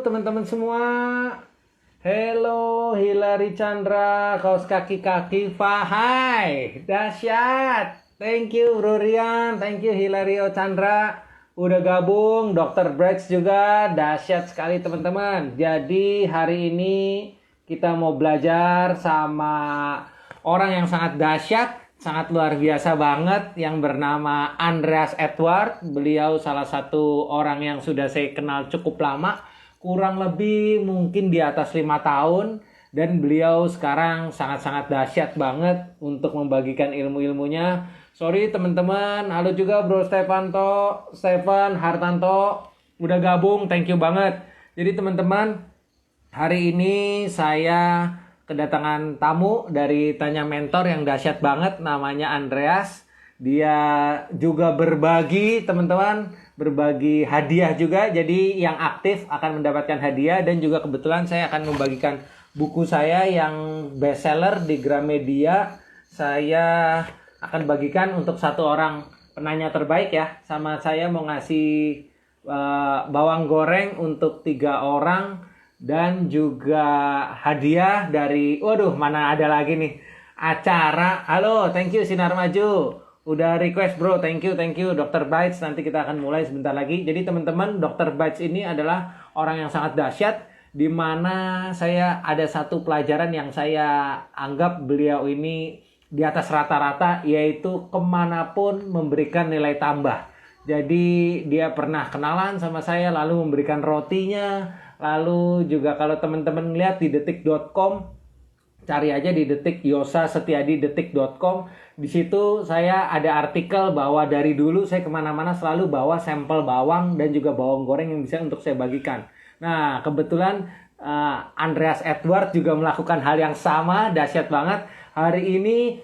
teman-teman semua. Hello Hilary Chandra, kaos kaki-kaki Fahai. Dahsyat. Thank you Bro Rian, thank you Hilario Chandra. Udah gabung, Dr. Bright juga. Dahsyat sekali teman-teman. Jadi hari ini kita mau belajar sama orang yang sangat dahsyat, sangat luar biasa banget, yang bernama Andreas Edward. Beliau salah satu orang yang sudah saya kenal cukup lama, kurang lebih mungkin di atas 5 tahun. Dan beliau sekarang sangat-sangat dahsyat banget untuk membagikan ilmu-ilmunya. Sorry teman-teman, halo juga Bro Stefan Hartanto, udah gabung, thank you banget. Jadi teman-teman, hari ini saya kedatangan tamu dari Tanya Mentor yang dahsyat banget, namanya Andreas. Dia juga berbagi, teman-teman, berbagi hadiah juga. Jadi yang aktif akan mendapatkan hadiah, dan juga kebetulan saya akan membagikan buku saya yang bestseller di Gramedia. Saya akan bagikan untuk satu orang penanya terbaik ya. Sama saya mau ngasih bawang goreng untuk 3 orang. Dan juga hadiah dari, waduh mana ada lagi nih, acara. Halo, thank you Sinar Maju. Udah request bro, thank you Dr. Bites. Nanti kita akan mulai sebentar lagi. Jadi teman-teman, Dr. Bites ini adalah orang yang sangat dahsyat, di mana saya ada satu pelajaran yang saya anggap beliau ini di atas rata-rata, yaitu kemanapun memberikan nilai tambah. Jadi dia pernah kenalan sama saya, lalu memberikan rotinya. Lalu juga kalau teman-teman lihat di detik.com, cari aja di detik Yosa Setiadi detik.com. Di situ saya ada artikel bahwa dari dulu saya kemana-mana selalu bawa sampel bawang dan juga bawang goreng yang bisa untuk saya bagikan. Nah kebetulan Andreas Edward juga melakukan hal yang sama, dahsyat banget. Hari ini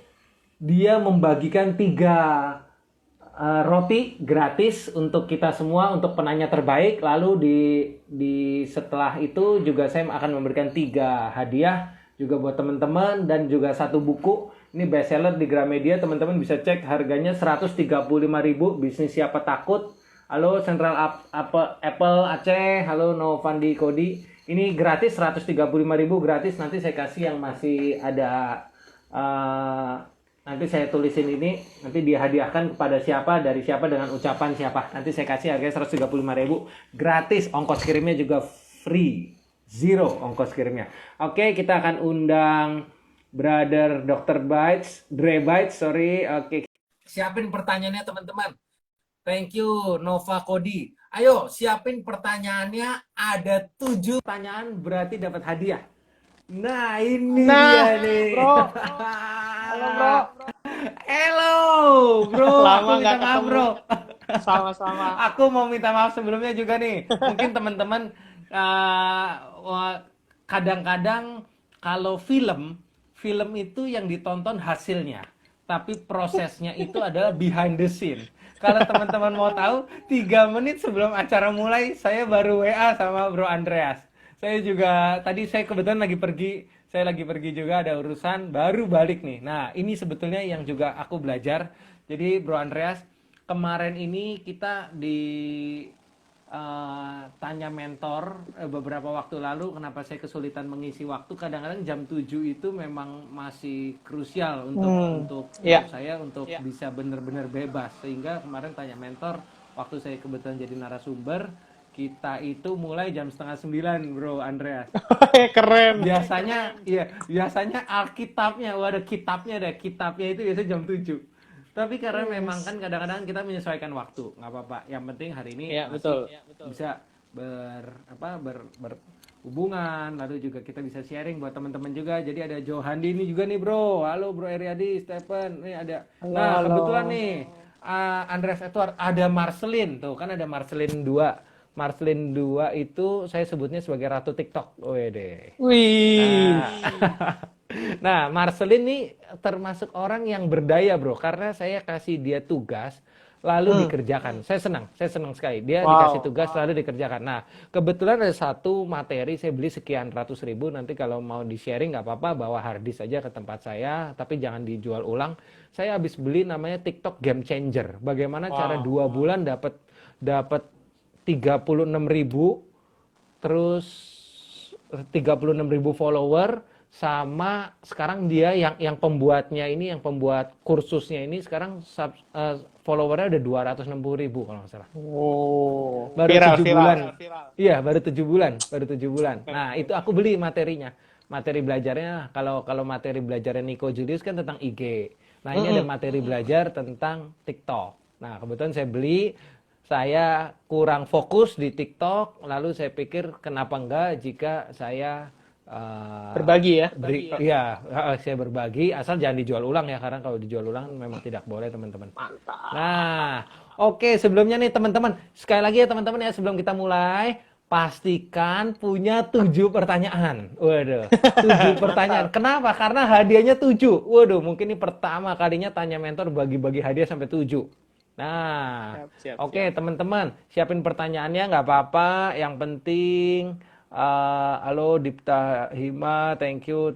dia membagikan 3 roti gratis untuk kita semua, untuk penanya terbaik. Lalu di setelah itu juga saya akan memberikan 3 hadiah juga buat teman-teman, dan juga 1 buku. Ini bestseller di Gramedia, teman-teman bisa cek harganya 135.000, Bisnis Siapa Takut. Halo Central Apple Aceh, halo Novandi Kodi. Ini gratis 135.000 gratis. Nanti saya kasih yang masih ada, nanti saya tulisin ini, nanti dihadiahkan kepada siapa, dari siapa, dengan ucapan siapa. Nanti saya kasih harganya 135.000 gratis, ongkos kirimnya juga free, 0 ongkos kirimnya. Oke, kita akan undang Brother Dr. Bites, Dre Bites, sorry. Oke, siapin pertanyaannya teman-teman. Thank you Nova Kodi. Ayo siapin pertanyaannya, ada 7 pertanyaan berarti dapat hadiah. Nah ini dia nih Bro. Halo bro. Hello bro, Lama aku minta nggak maaf ketemu. bro. Sama-sama. Aku mau minta maaf sebelumnya juga nih. Mungkin teman-teman kadang-kadang kalau film itu yang ditonton hasilnya, tapi prosesnya itu adalah behind the scene. Kalau teman-teman mau tahu, 3 menit sebelum acara mulai, saya baru WA sama Bro Andreas. Saya juga, tadi saya kebetulan saya lagi pergi juga, ada urusan, baru balik nih. Nah, ini sebetulnya yang juga aku belajar. Jadi Bro Andreas, kemarin ini kita di Tanya Mentor beberapa waktu lalu, kenapa saya kesulitan mengisi waktu. Kadang-kadang jam 7 itu memang masih krusial untuk saya untuk bisa benar-benar bebas. Sehingga kemarin Tanya Mentor, waktu saya kebetulan jadi narasumber, kita itu mulai jam 8:30 Bro Andreas. Keren. Biasanya Alkitabnya, kitabnya itu biasanya jam 7. Tapi karena memang kan kadang-kadang kita menyesuaikan waktu, nggak apa-apa. Yang penting hari ini Betul. bisa berhubungan, lalu juga kita bisa sharing buat teman-teman juga. Jadi ada Johandi ini juga nih bro. Halo Bro Eriadi, Stephen, ini ada. Halo. Kebetulan nih Andreas Edward, ada Marcelin tuh, kan ada Marcelin 2. Marcelin 2 itu saya sebutnya sebagai Ratu TikTok. Wede. Wih. Nah, Marcelin ini termasuk orang yang berdaya bro, karena saya kasih dia tugas lalu dikerjakan. Saya senang sekali. Dia dikasih tugas lalu dikerjakan. Nah, kebetulan ada satu materi saya beli sekian ratus ribu. Nanti kalau mau di sharing nggak apa-apa, bawa harddisk saja ke tempat saya, tapi jangan dijual ulang. Saya habis beli, namanya TikTok Game Changer. Bagaimana cara 2 bulan dapat 36.000 terus 36.000 follower, sama sekarang dia yang pembuatnya ini, yang pembuat kursusnya ini sekarang followernya udah 260.000 kalau nggak salah. Oh, Baru viral, 7 bulan. viral. Iya, baru 7 bulan. Nah, itu aku beli materinya. Materi belajarnya, kalau materi belajarnya Nico Julius kan tentang IG. Nah, ini ada materi belajar tentang TikTok. Nah, kebetulan saya beli, saya kurang fokus di TikTok, lalu saya pikir kenapa enggak jika saya Berbagi ya. iya, saya berbagi, asal jangan dijual ulang ya, karena kalau dijual ulang memang tidak boleh, teman-teman. Mantap. Nah, oke, sebelumnya nih teman-teman, sekali lagi ya teman-teman ya, sebelum kita mulai, pastikan punya 7 pertanyaan. Waduh, 7 pertanyaan. Kenapa? Karena hadiahnya 7. Waduh, mungkin ini pertama kalinya Tanya Mentor bagi-bagi hadiah sampai 7. Nah, Siap. oke teman-teman, siapin pertanyaannya nggak apa-apa. Yang penting, halo Dipta Hima, thank you.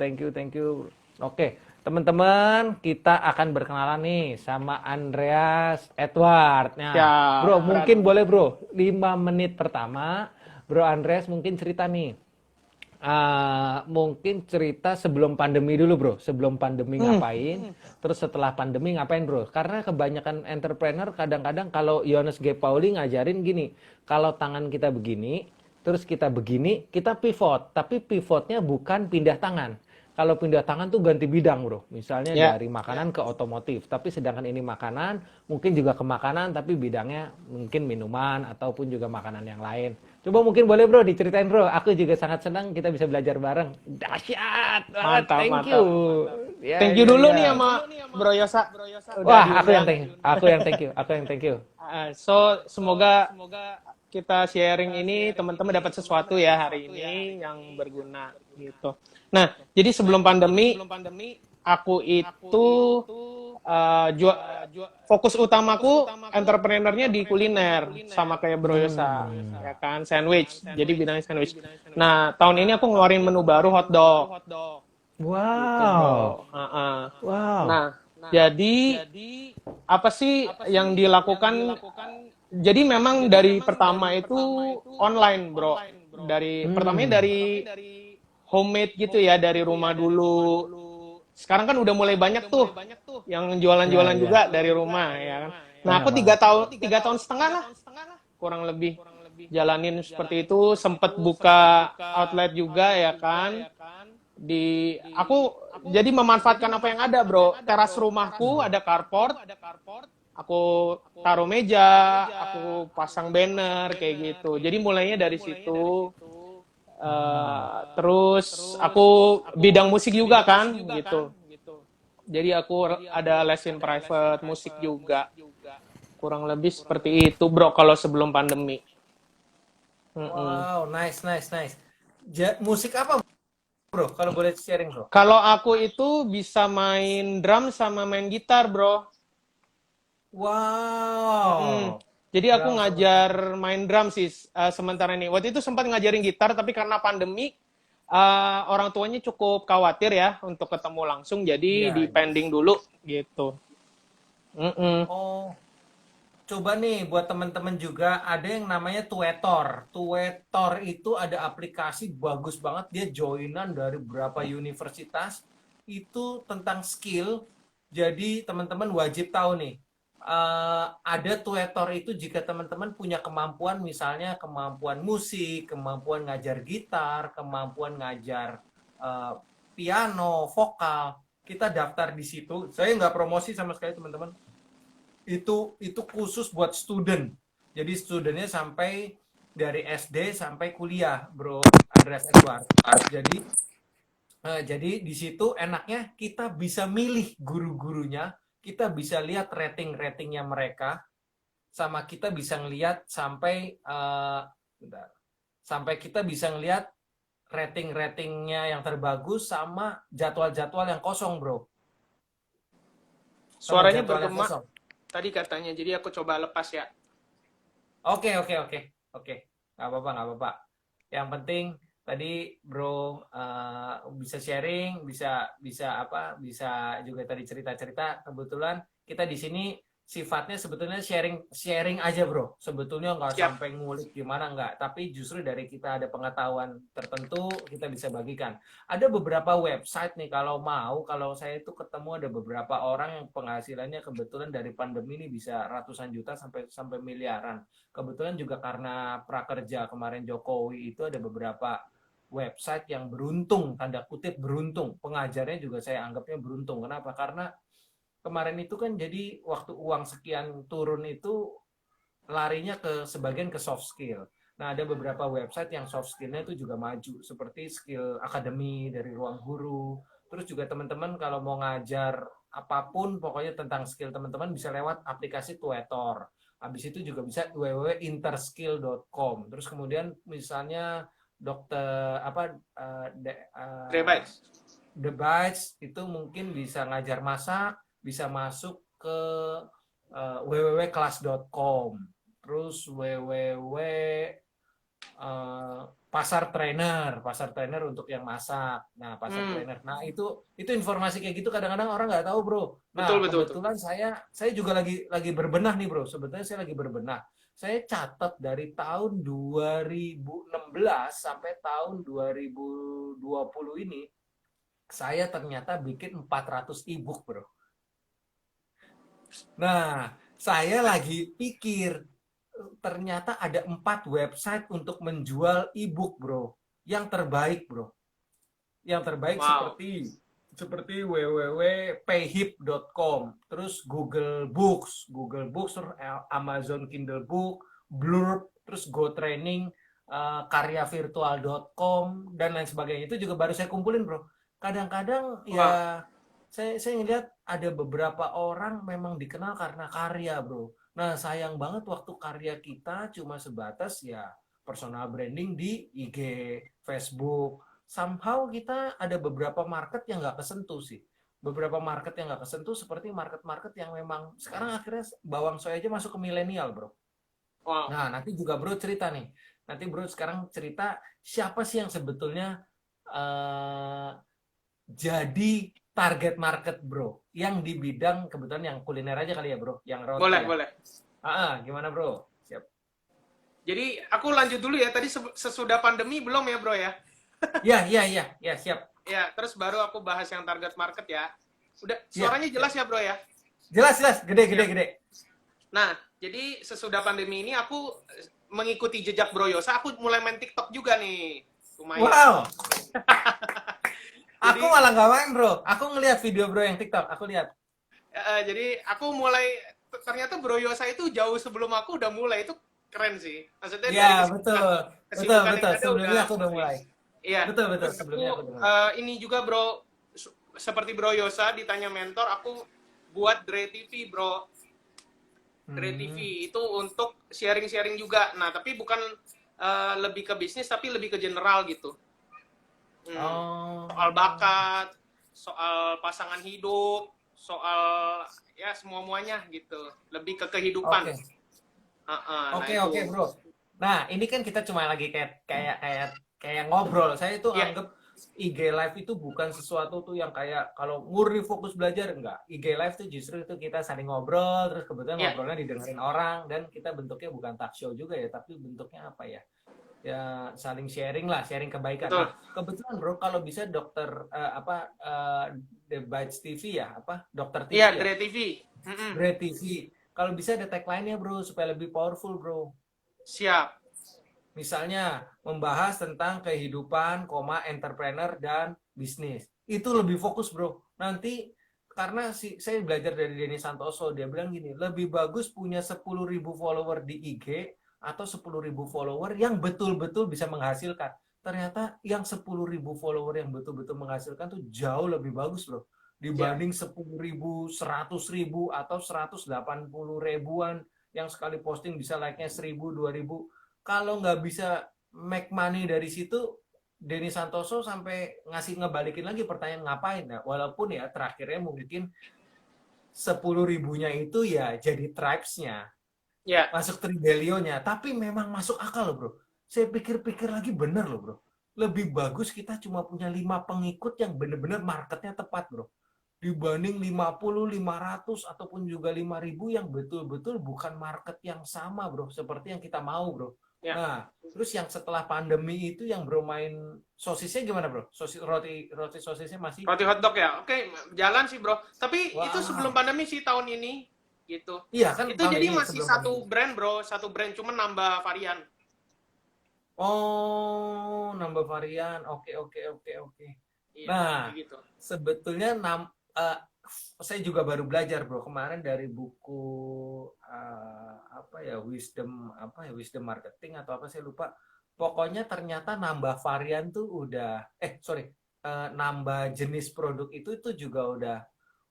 Oke, teman-teman, kita akan berkenalan nih sama Andreas Edward. Nah, Siap. bro, mungkin boleh bro, 5 menit pertama, bro Andreas mungkin cerita nih. Mungkin cerita sebelum pandemi dulu bro, sebelum pandemi ngapain, terus setelah pandemi ngapain bro, karena kebanyakan entrepreneur kadang-kadang kalau Yones G. Pauli ngajarin gini, kalau tangan kita begini, terus kita begini, kita pivot, tapi pivotnya bukan pindah tangan. Kalau pindah tangan tuh ganti bidang bro, misalnya dari makanan ke otomotif, tapi sedangkan ini makanan, mungkin juga ke makanan, tapi bidangnya mungkin minuman ataupun juga makanan yang lain. Coba mungkin boleh bro diceritain bro, aku juga sangat senang kita bisa belajar bareng. Dahsyat banget, thank you. Ya, Thank you dulu nih sama Bro Yosa. Wah, aku yang thank you. So, semoga kita sharing ini teman-teman dapat sesuatu ya hari ini yang berguna gitu. Nah, jadi sebelum pandemi aku itu fokus utamaku entrepreneurnya di kuliner sama kayak Bro Yosa, ya kan, sandwich. Jadi bidangnya sandwich. Nah, tahun ini aku ngeluarin menu baru hotdog. Wow. Wow. Nah, jadi apa sih yang dilakukan? Jadi memang dari pertama itu online, bro. Pertamanya dari homemade gitu ya, dari rumah dulu. Sekarang kan udah mulai banyak tuh yang jualan-jualan juga dari rumah, ya kan. Nah, aku 3 tahun setengah lah, kurang lebih jalanin seperti itu. Sempet buka outlet juga, ya kan. Aku jadi memanfaatkan apa yang ada, bro. Teras rumahku ada carport. Aku taruh meja, aku pasang banner kayak gitu. Jadi mulainya dari situ. Terus aku bidang musik juga kan, gitu. Jadi aku ada lesson private musik juga. Kurang lebih seperti itu, bro. Kalau sebelum pandemi. Wow, nice. Musik apa bro? Kalau boleh sharing bro. Kalau aku itu bisa main drum sama main gitar, bro. Wow. Jadi aku ngajar main drum sih sementara ini. Waktu itu sempat ngajarin gitar, tapi karena pandemi, orang tuanya cukup khawatir ya untuk ketemu langsung, jadi di pending dulu gitu. Oh, coba nih buat teman-teman juga ada yang namanya Tuetor. Tuetor itu ada aplikasi bagus banget, dia joinan dari beberapa universitas. Itu tentang skill. Jadi teman-teman wajib tahu nih. Ada Tuetor itu jika teman-teman punya kemampuan, misalnya kemampuan musik, kemampuan ngajar gitar, kemampuan ngajar piano, vokal, kita daftar di situ. Saya nggak promosi sama sekali teman-teman. Itu khusus buat student. Jadi studentnya sampai dari SD sampai kuliah, bro Andreas Edward. Jadi di situ enaknya kita bisa milih guru-gurunya, kita bisa lihat ratingnya mereka, sama kita bisa ngelihat sampai kita bisa ngelihat ratingnya yang terbagus sama jadwal-jadwal yang kosong, bro. Suaranya bergema tadi katanya, jadi aku coba lepas ya. Oke. Nggak apa-apa. Yang penting tadi bro bisa sharing, bisa juga tadi cerita-cerita. Kebetulan kita di sini sifatnya sebetulnya sharing aja bro. Sebetulnya nggak Siap. sampai ngulik gimana nggak, tapi justru dari kita ada pengetahuan tertentu kita bisa bagikan. Ada beberapa website nih kalau saya itu ketemu ada beberapa orang yang penghasilannya kebetulan dari pandemi ini bisa ratusan juta sampai sampai miliaran. Kebetulan juga karena prakerja kemarin Jokowi itu ada beberapa website yang beruntung, tanda kutip beruntung. Pengajarnya juga saya anggapnya beruntung. Kenapa? Karena kemarin itu kan jadi waktu uang sekian turun itu larinya ke sebagian ke soft skill. Nah, ada beberapa website yang soft skillnya itu juga maju, seperti skill akademi dari Ruang Guru. Terus juga teman-teman kalau mau ngajar apapun, pokoknya tentang skill teman-teman bisa lewat aplikasi Tuetor. Habis itu juga bisa www.interskill.com. Terus kemudian misalnya dokter apa Rebaik. The Bites itu mungkin bisa ngajar masak, bisa masuk ke www.kelas.com, terus www pasar trainer untuk yang masak. Nah, pasar trainer. Nah, itu informasi kayak gitu kadang-kadang orang nggak tahu, Bro. Betul, Nah, betul, betul. kebetulan saya juga lagi berbenah nih, Bro. Sebetulnya saya lagi berbenah. Saya catat dari tahun 2016 sampai tahun 2020 ini saya ternyata bikin 400 ebook, Bro. Nah, saya lagi pikir ternyata ada 4 website untuk menjual ebook, Bro. Yang terbaik, Bro. Yang terbaik Wow. seperti www.payhip.com, terus Google Books, terus Amazon Kindle Book, Blurb, terus Go Training, karyavirtual.com dan lain sebagainya. Itu juga baru saya kumpulin, Bro. Kadang-kadang Wow. ya saya ngeliat ada beberapa orang memang dikenal karena karya, Bro. Nah, sayang banget waktu karya kita cuma sebatas ya personal branding di IG, Facebook. Somehow kita ada beberapa market yang nggak kesentuh sih. Beberapa market yang nggak kesentuh seperti market-market yang memang sekarang akhirnya bawang soy aja masuk ke milenial, Bro. Wow. Nah, nanti juga Bro cerita nih. Nanti Bro sekarang cerita siapa sih yang sebetulnya eh, jadi target market, Bro, yang di bidang kebetulan yang kuliner aja kali ya, Bro, yang roti Boleh, ya. boleh. Gimana, Bro? Siap. Jadi aku lanjut dulu ya. Tadi sesudah pandemi belum ya, Bro ya? Ya, siap. Ya, terus baru aku bahas yang target market ya. Udah, Ya, suaranya siap. jelas ya, Bro ya? Jelas, jelas, Siap. gede. Nah, jadi sesudah pandemi ini aku mengikuti jejak Bro Yosa, aku mulai main TikTok juga nih. Lumayan. Wow, aku Jadi malah nggak main, Bro. Aku ngelihat video Bro yang TikTok, aku lihat. jadi aku mulai ternyata Bro Yosa itu jauh sebelum aku udah mulai, itu keren sih. Maksudnya Ya, dari betul. Betul, kesibukan yang ada sebelumnya udah aku udah mulai. mulai. Iya. Betul, Terus sebelumnya aku aku udah mulai. ini juga Bro, seperti Bro Yosa ditanya mentor, aku buat Dre TV Bro. Dre TV Hmm. itu untuk sharing-sharing juga. Nah, tapi bukan lebih ke bisnis, tapi lebih ke general gitu. Soal Oh. bakat, soal pasangan hidup, soal ya semua-muanya gitu. Lebih ke kehidupan. Oke. Nah Oke, itu. Bro. Nah, ini kan kita cuma lagi kayak ngobrol. Saya itu Iya, anggap IG Live itu bukan sesuatu tuh yang kayak kalau murni fokus belajar, enggak. IG Live tuh justru itu kita saling ngobrol, terus kebetulan iya, ngobrolnya didengerin orang, dan kita bentuknya bukan talk show juga ya, tapi bentuknya apa ya? Ya saling sharing lah, sharing kebaikan. betul. Nah, kebetulan Bro, kalau bisa dokter The Bites TV ya, apa? Dokter Iya, TV ya? Dre TV. Mm-mm. Dre TV. Kalau bisa ada tagline-nya, Bro, supaya lebih powerful, Bro. Siap. Misalnya membahas tentang kehidupan, entrepreneur dan bisnis. Itu lebih fokus, Bro. Nanti karena saya belajar dari Denny Santoso, dia bilang gini, lebih bagus punya 10.000 follower di IG atau 10.000 follower yang betul-betul bisa menghasilkan. Ternyata yang 10.000 follower yang betul-betul menghasilkan tuh jauh lebih bagus, Bro. Siap. Dibanding 10.000, 100.000 atau 180 ribuan yang sekali posting bisa like-nya 1.000, 2.000. Kalau nggak bisa make money dari situ, Denny Santoso sampai ngebalikin lagi pertanyaan ngapain ya, walaupun ya terakhirnya mungkin 10.000-nya itu ya jadi tribes-nya, Ya, masuk Tribelionya, tapi memang masuk akal loh, Bro. Saya pikir-pikir lagi bener loh, Bro. Lebih bagus kita cuma punya 5 pengikut yang bener-bener marketnya tepat, Bro, dibanding 50, 500 ataupun juga 5.000 yang betul-betul bukan market yang sama, bro, seperti yang kita mau, bro. Ya. Nah, terus yang setelah pandemi itu yang bro main sosisnya gimana, bro? Roti sosisnya masih. Roti hotdog ya, oke, jalan sih bro. Tapi itu sebelum Wow. pandemi sih tahun ini, gitu. Iya kan Itu tahun jadi ini masih sebelum satu pandemi. brand bro, satu brand cuma nambah varian. Oh, nambah varian. Oke, oke, oke, oke. Iya, Nah, kayak gitu. sebetulnya eh, saya juga baru belajar, bro, kemarin dari buku apa ya, Wisdom Marketing atau apa saya lupa. Pokoknya ternyata nambah varian tuh udah sorry, nambah jenis produk itu juga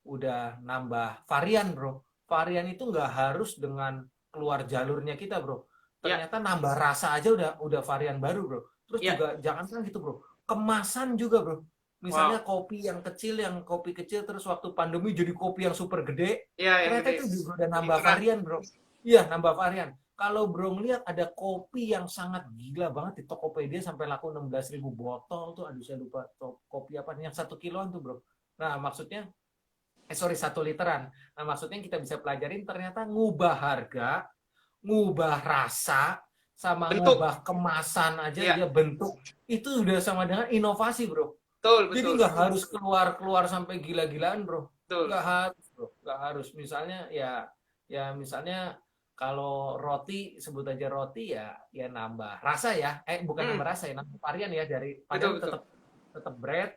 udah nambah varian, bro. Varian itu nggak harus dengan keluar jalurnya kita, bro. Iya, Ternyata nambah rasa aja udah varian baru, bro. Terus iya. juga jangan kan gitu, bro. Kemasan juga, bro. Wow. Misalnya kopi kecil terus waktu pandemi jadi kopi yang super gede. Iya, yang Ternyata gede. itu juga udah Jadi nambah keren. varian, bro. Iya, nambah varian. Kalau bro ngeliat ada kopi yang sangat gila banget di Tokopedia sampai laku 16.000 botol tuh, aduh saya lupa kopi apa yang 1 kiloan tuh, bro. Nah, maksudnya sorry, 1 literan. Nah, maksudnya yang kita bisa pelajarin ternyata ngubah harga, ngubah rasa, sama Bentuk. ngubah kemasan aja, Iya, ya bentuk, itu udah sama dengan inovasi, bro. betul, Jadi betul. nggak harus keluar-keluar sampai gila-gilaan, bro. Betul. Nggak harus, bro. Nggak harus. Misalnya misalnya kalau roti, sebut aja roti, ya nambah rasa ya. Bukan Hmm, nambah rasa ya, nambah varian ya, dari betul, padahal betul. tetap tetap bread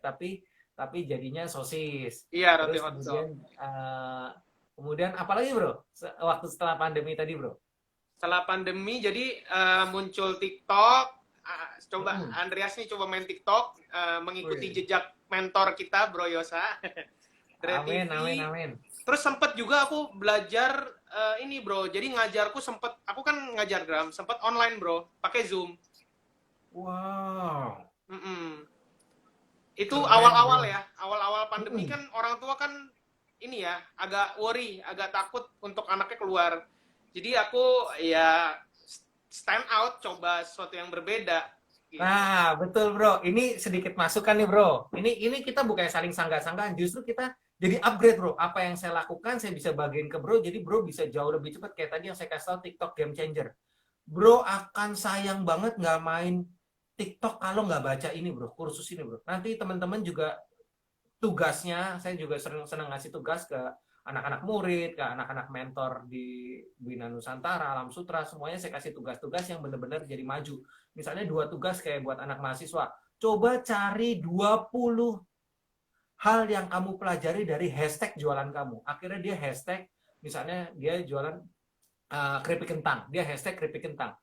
tapi jadinya sosis. Iya, roti Terus hotdog. kemudian apalagi, bro? Waktu setelah pandemi tadi, bro. Setelah pandemi, jadi muncul TikTok. Coba Mm-mm. Andreas nih coba main TikTok, mengikuti Wih. jejak mentor kita, Bro Yosa. Dari Amin, TV. amin, amin. Terus sempet juga aku belajar ini bro. Jadi ngajarku sempet, aku kan ngajar drum, sempet online bro, pakai Zoom. Wow, Mm-mm. Itu keren, awal-awal bro. ya, awal-awal pandemi Mm-mm. kan orang tua kan ini ya, agak worry, agak takut untuk anaknya keluar. Jadi aku ya stand out, coba sesuatu yang berbeda gitu. Nah, betul, bro. Ini sedikit masukan nih, bro. Ini kita bukan saling sanggah-sanggahan, justru kita jadi upgrade, bro. Apa yang saya lakukan, saya bisa bagiin ke bro, jadi bro bisa jauh lebih cepat. Kayak tadi yang saya kasih tahu, TikTok Game Changer. Bro akan sayang banget nggak main TikTok kalau nggak baca ini, bro. Kursus ini, bro. Nanti teman-teman juga tugasnya, saya juga senang ngasih tugas ke anak-anak murid, ke anak-anak mentor di Bina Nusantara, Alam Sutra, semuanya saya kasih tugas-tugas yang benar-benar jadi maju. Misalnya 2 tugas kayak buat anak mahasiswa. Coba cari 20 hal yang kamu pelajari dari hashtag jualan kamu. Akhirnya dia hashtag, misalnya dia jualan keripik kentang. Dia hashtag keripik kentang.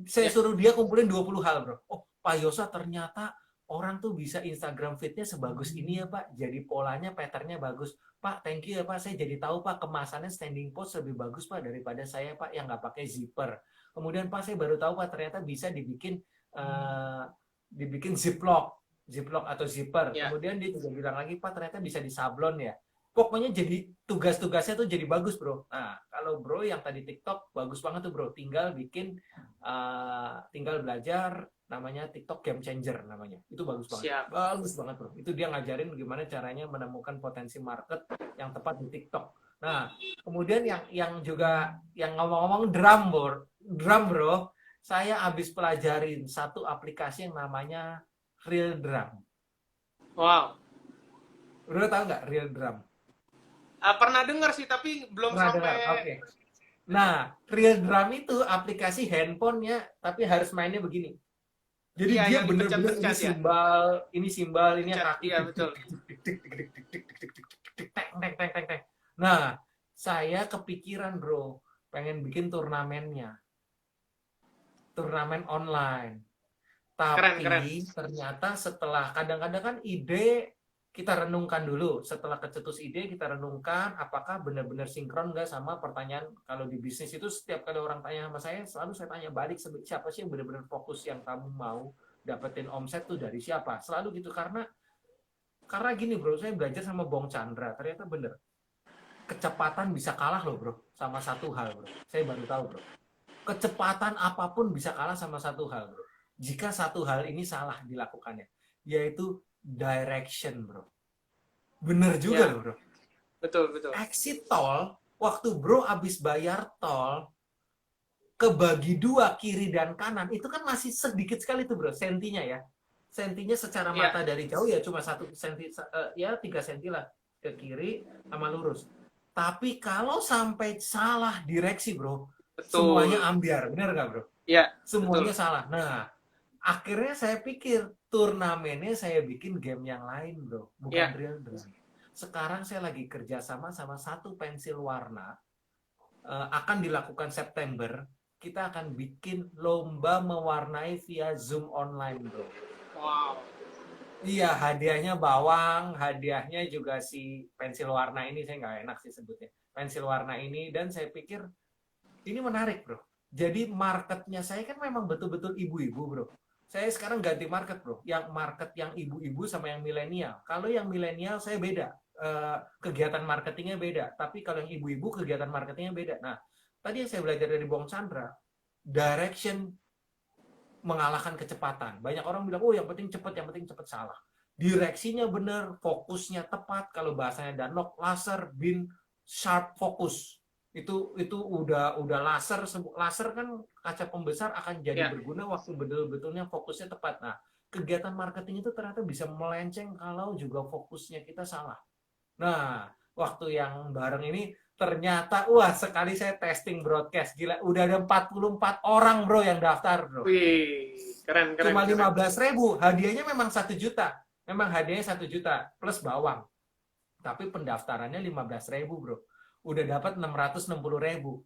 Saya Ya, suruh dia kumpulin 20 hal, bro. Oh, Pak Yosa, ternyata orang tuh bisa Instagram feed-nya sebagus ini ya, Pak. Jadi polanya, pattern-nya bagus. Pak, thank you ya, Pak. Saya jadi tahu, Pak, kemasannya standing post lebih bagus, Pak, daripada saya, Pak, yang nggak pakai zipper. Kemudian, Pak, saya baru tahu, Pak, ternyata bisa uh, dibikin ziplock atau zipper. ya, Kemudian dia juga bilang lagi, Pak, ternyata bisa disablon ya. Pokoknya jadi tugas-tugasnya tuh jadi bagus, bro. Nah, kalau bro yang tadi TikTok bagus banget tuh, bro. Tinggal belajar, namanya TikTok Game Changer namanya. Itu bagus banget. siap. Bagus banget, bro. Itu dia ngajarin gimana caranya menemukan potensi market yang tepat di TikTok. Nah, kemudian yang juga yang ngomong-ngomong drum, bro. Saya habis pelajarin satu aplikasi yang namanya Real Drum. Wow. Bro tahu nggak Real Drum? Pernah dengar sih, tapi belum Pernah dengar? sampai. Oke. Nah, Real Drum itu aplikasi handphonenya, tapi harus mainnya begini. Jadi Iya, dia yang bener-bener dipencet-pencet ya. ini simbal, ini Pencet, kaki. iya betul. Nah, saya kepikiran, bro, pengen bikin turnamen online. Keren, keren. Tapi ternyata setelah kadang-kadang kan ide kita renungkan dulu. Setelah kecetus ide kita renungkan apakah benar-benar sinkron nggak sama pertanyaan. Kalau di bisnis itu setiap kali orang tanya sama saya, selalu saya tanya balik, siapa sih yang benar-benar fokus yang kamu mau dapetin omset tuh dari siapa? Selalu gitu, karena gini, bro, saya belajar sama Bong Chandra, ternyata bener. Kecepatan bisa kalah loh, bro, sama satu hal, bro. Saya baru tahu, bro. Kecepatan apapun bisa kalah sama satu hal, bro. Jika satu hal ini salah dilakukannya, yaitu direction, bro. Bener juga Ya, loh, bro. Betul, betul. Exit tol, waktu bro abis bayar tol, kebagi dua kiri dan kanan, itu kan masih sedikit sekali tuh bro, sentinya ya. Sentinya secara Iya, mata dari jauh ya cuma 1 senti, ya 3 senti lah ke kiri sama lurus. Tapi kalau sampai salah direksi bro, semuanya betul. ambiar, bener nggak bro? Iya, betul. Semuanya salah. Nah, akhirnya saya pikir turnamennya saya bikin game yang lain bro, bukan Iya. real drone. Sekarang saya lagi kerja sama satu pensil warna, akan dilakukan September. Kita akan bikin lomba mewarnai via Zoom online bro. Wow. Iya, hadiahnya bawang, hadiahnya juga si pensil warna ini, saya nggak enak sih sebutnya. Pensil warna ini, dan saya pikir ini menarik bro. Jadi marketnya saya kan memang betul-betul ibu-ibu bro. Saya sekarang ganti market bro. Yang market yang ibu-ibu sama yang milenial. Kalau yang milenial saya beda. Kegiatan marketingnya beda. Tapi kalau yang ibu-ibu kegiatan marketingnya beda. Nah, tadi yang saya belajar dari Bong Chandra, direction mengalahkan kecepatan. Banyak orang bilang, oh yang penting cepat, yang penting cepat, salah. Direksinya benar, fokusnya tepat. Kalau bahasanya Danlok, laser, bin, sharp, fokus. Itu udah laser. Laser kan kaca pembesar akan jadi Iya. berguna waktu betul-betulnya fokusnya tepat. Nah, kegiatan marketing itu ternyata bisa melenceng kalau juga fokusnya kita salah. Nah, waktu yang bareng ini ternyata wah sekali saya testing broadcast gila udah ada 44 orang bro yang daftar bro. Wih, keren, keren, Cuma keren. 15.000, hadiahnya memang 1 juta. Memang hadiahnya 1 juta plus bawang. Tapi pendaftarannya 15.000 bro. Udah dapat 660.000.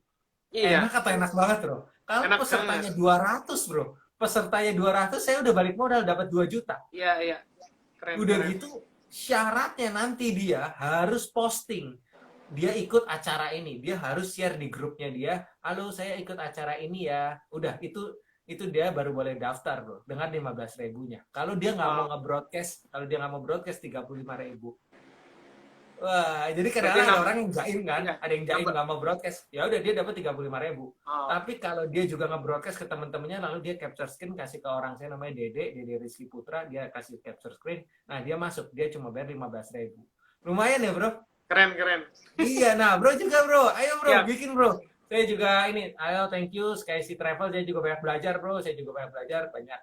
Iya, Enak atau enak banget bro? Kalau enak banget. pesertanya 200 bro. Pesertanya 200 saya udah balik modal dapat 2 juta. Iya, iya. Keren, Udah keren. gitu syaratnya nanti dia harus posting. Dia ikut acara ini, dia harus share di grupnya dia. Halo, saya ikut acara ini ya. Udah itu dia baru boleh daftar bro dengan 15 ribunya. Kalau dia nggak mau Wow. nge-broadcast, kalau dia nggak mau broadcast 35.000. Wah, jadi Berarti kadang-kadang ada orang yang jaim kan, iya, ada yang jaim nambah. nggak mau broadcast. Ya udah dia dapat 35.000. Oh, Tapi kalau dia juga nge-broadcast ke teman-temannya, lalu dia capture screen kasih ke orang saya namanya Dede Rizky Putra, dia kasih capture screen. Nah dia masuk, dia cuma bayar 15.000. Lumayan ya bro. keren, keren. Iya, nah bro juga bro, ayo bro, Ya, bikin bro. Saya juga ini, ayo thank you, Skysi Travel, saya juga banyak belajar bro, saya juga banyak belajar, banyak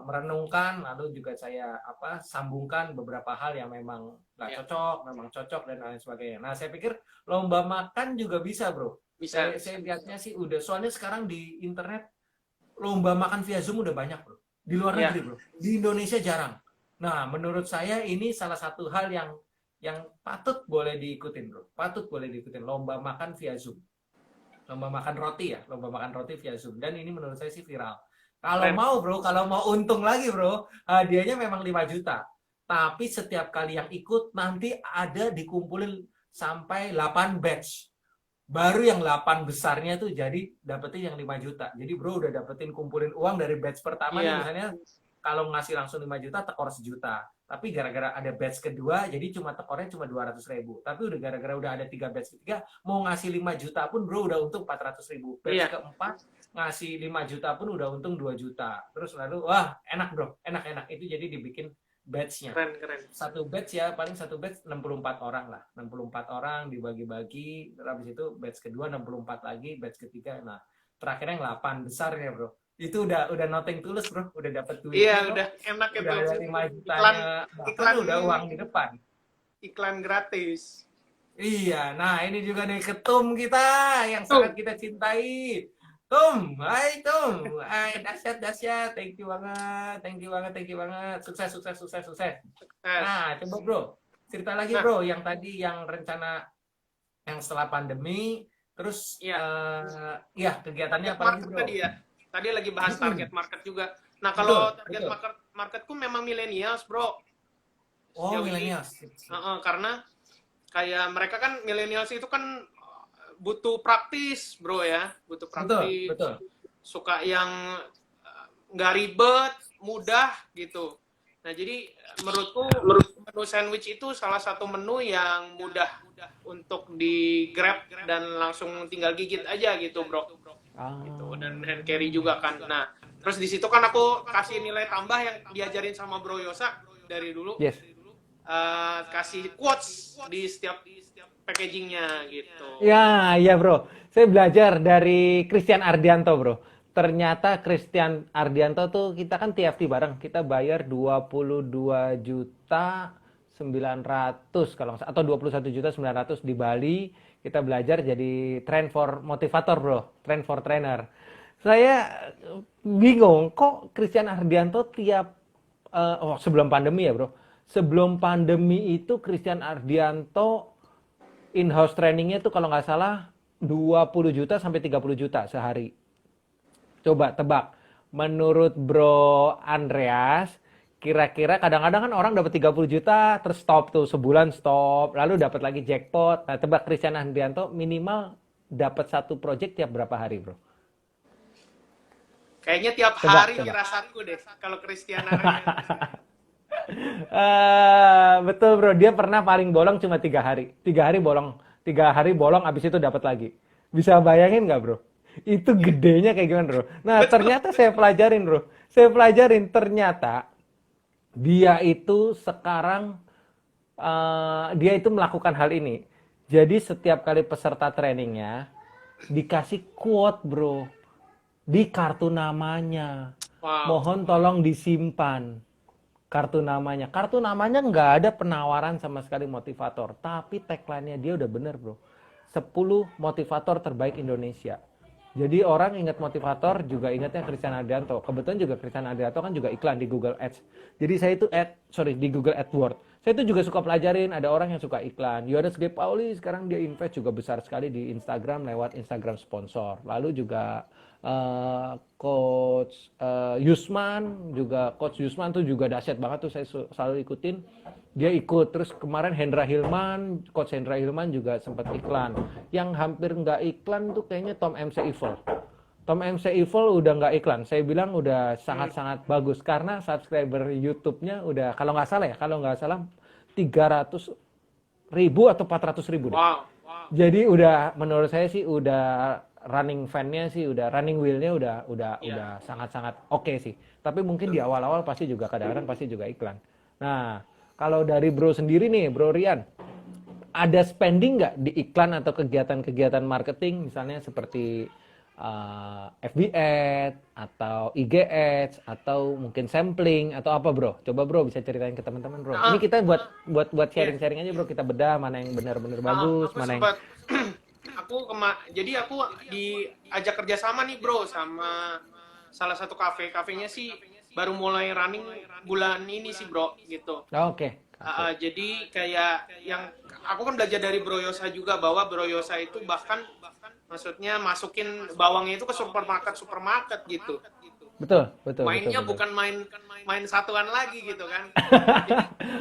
merenungkan, lalu juga saya sambungkan beberapa hal yang memang nggak ya, cocok, memang cocok dan lain sebagainya. Nah saya pikir lomba makan juga bisa bro. bisa, Saya lihatnya sih udah, soalnya sekarang di internet lomba makan via Zoom udah banyak bro. Di luar ya, negeri bro, di Indonesia jarang. Nah menurut saya ini salah satu hal yang patut boleh diikutin bro, patut boleh diikutin lomba makan via Zoom, lomba makan roti ya, lomba makan roti via Zoom, dan ini menurut saya sih viral. Kalau keren. mau bro, kalau mau untung lagi bro, hadiahnya memang 5 juta, tapi setiap kali yang ikut nanti ada dikumpulin sampai 8 batch, baru yang 8 besarnya tuh jadi dapetin yang 5 juta. Jadi bro udah dapetin kumpulin uang dari batch pertama nih, Iya, misalnya kalau ngasih langsung 5 juta tekor 1 juta. Tapi gara-gara ada batch kedua jadi cuma tekornya cuma 200.000. Tapi udah gara-gara udah ada 3 batch ketiga mau ngasih 5 juta pun bro udah untung 400.000. Batch iya, keempat ngasih 5 juta pun udah untung 2 juta. Terus lalu wah enak bro, enak-enak. Itu jadi dibikin batchnya. keren, keren. Satu batch ya, paling satu batch 64 orang lah. 64 orang dibagi-bagi, terus habis itu batch kedua 64 lagi, batch ketiga. Nah, terakhirnya yang 8 besar ya, Bro. Itu udah nothing tulus, Bro. Udah dapat Iya, duitnya kok. udah enak Udah itu. ada 5 Iklan, jutanya, bahkan iklan, udah uang di depan. iklan gratis. Iya, nah ini juga nih ketum kita yang Tuh, sangat kita cintai. Tum, hai Tum, hai dahsyat dahsyat, thank you banget, thank you banget, sukses sukses sukses sukses. tes. Nah, coba bro, cerita lagi Nah, bro, yang tadi yang rencana yang setelah pandemi, terus iya, ya kegiatannya target apa lagi market bro? tadi ya. Tadi lagi bahas Mm-mm. target market juga. Nah, kalau Betul, target betul. marketku memang millennials, bro. Oh, Sejauh ini. milenial. Karena kayak mereka kan millennials itu kan butuh praktis, bro ya. Butuh Betul, praktis. betul. Suka yang nggak ribet, mudah gitu. Nah, jadi menurutku menu sandwich itu salah satu menu yang mudah untuk di grab dan langsung tinggal gigit aja gitu, bro. Gitu. Ah, Dan hand carry juga kan. Nah, terus di situ kan aku kasih nilai tambah yang diajarin sama Bro Yosa dari dulu. yes. kasih quotes di setiap packagingnya gitu. Ya, iya bro. Saya belajar dari Christian Ardianto bro. Ternyata Christian Ardianto tuh kita kan TFT bareng. Kita bayar 22 juta 900 kalau nggak salah, atau 21 juta 900 di Bali. Kita belajar jadi train for motivator bro. Train for trainer. Saya bingung kok Christian Ardianto tiap sebelum pandemi ya bro. Sebelum pandemi itu Christian Ardianto in-house trainingnya tuh kalau nggak salah 20 juta sampai 30 juta sehari. Coba tebak. Menurut Bro Andreas, kira-kira kadang-kadang kan orang dapat 30 juta, terus stop tuh, sebulan stop, lalu dapat lagi jackpot. Nah, tebak Christian Andrianto minimal dapat satu project tiap berapa hari, Bro? Kayaknya tiap Tebak, hari tebak. rasaku deh kalau Cristiano Ronaldo. Betul bro, dia pernah paling bolong cuma 3 hari. 3 hari bolong, 3 hari bolong, abis itu dapat lagi. Bisa bayangin nggak bro? Itu gedenya kayak gimana bro? Nah Betul. ternyata saya pelajarin bro, saya pelajarin ternyata dia itu sekarang dia itu melakukan hal ini. Jadi setiap kali peserta trainingnya dikasih quote bro di kartu namanya. Wow. Mohon tolong disimpan kartu namanya. Kartu namanya nggak ada penawaran sama sekali motivator. Tapi tagline-nya dia udah bener bro. 10 motivator terbaik Indonesia. Jadi orang ingat motivator juga ingatnya Christian Ardianto. Kebetulan juga Christian Ardianto kan juga iklan di Google Ads. Jadi saya itu di Google AdWords. Saya itu juga suka pelajarin, ada orang yang suka iklan. Yohanes G. Pauli sekarang dia invest juga besar sekali di Instagram lewat Instagram sponsor. Lalu juga Coach Yusman juga, Coach Yusman tuh juga dahsyat banget tuh, saya selalu ikutin. Dia ikut, terus kemarin Hendra Hilman, Coach Hendra Hilman juga sempat iklan. Yang hampir nggak iklan tuh kayaknya Tom MC Evil. Tom MC Evil udah nggak iklan, saya bilang udah sangat-sangat bagus karena subscriber YouTube-nya udah kalau nggak salah 300.000 atau 400.000 deh. Wow. Jadi udah menurut saya sih udah running fan-nya sih udah running wheel-nya udah sangat-sangat oke sih. Tapi mungkin di awal-awal pasti juga kadang-kadang pasti juga iklan. Nah, kalau dari Bro sendiri nih, Bro Rian, ada spending nggak di iklan atau kegiatan-kegiatan marketing misalnya seperti FB Ads atau IG Ads atau mungkin sampling atau apa Bro? Coba Bro bisa ceritain ke teman-teman Bro. Ini kita buat sharing-sharing aja Bro, kita bedah mana yang benar-benar bagus, Aku mana yang sempat jadi aku diajak kerjasama nih bro sama salah satu kafenya sih baru mulai running bulan ini sih bro gitu. Oke. Jadi kayak yang aku kan belajar dari Bro Yosa juga bahwa Bro Yosa itu bahkan maksudnya masukin bawangnya itu ke supermarket gitu. Betul. Mainnya bukan main satuan lagi gitu kan.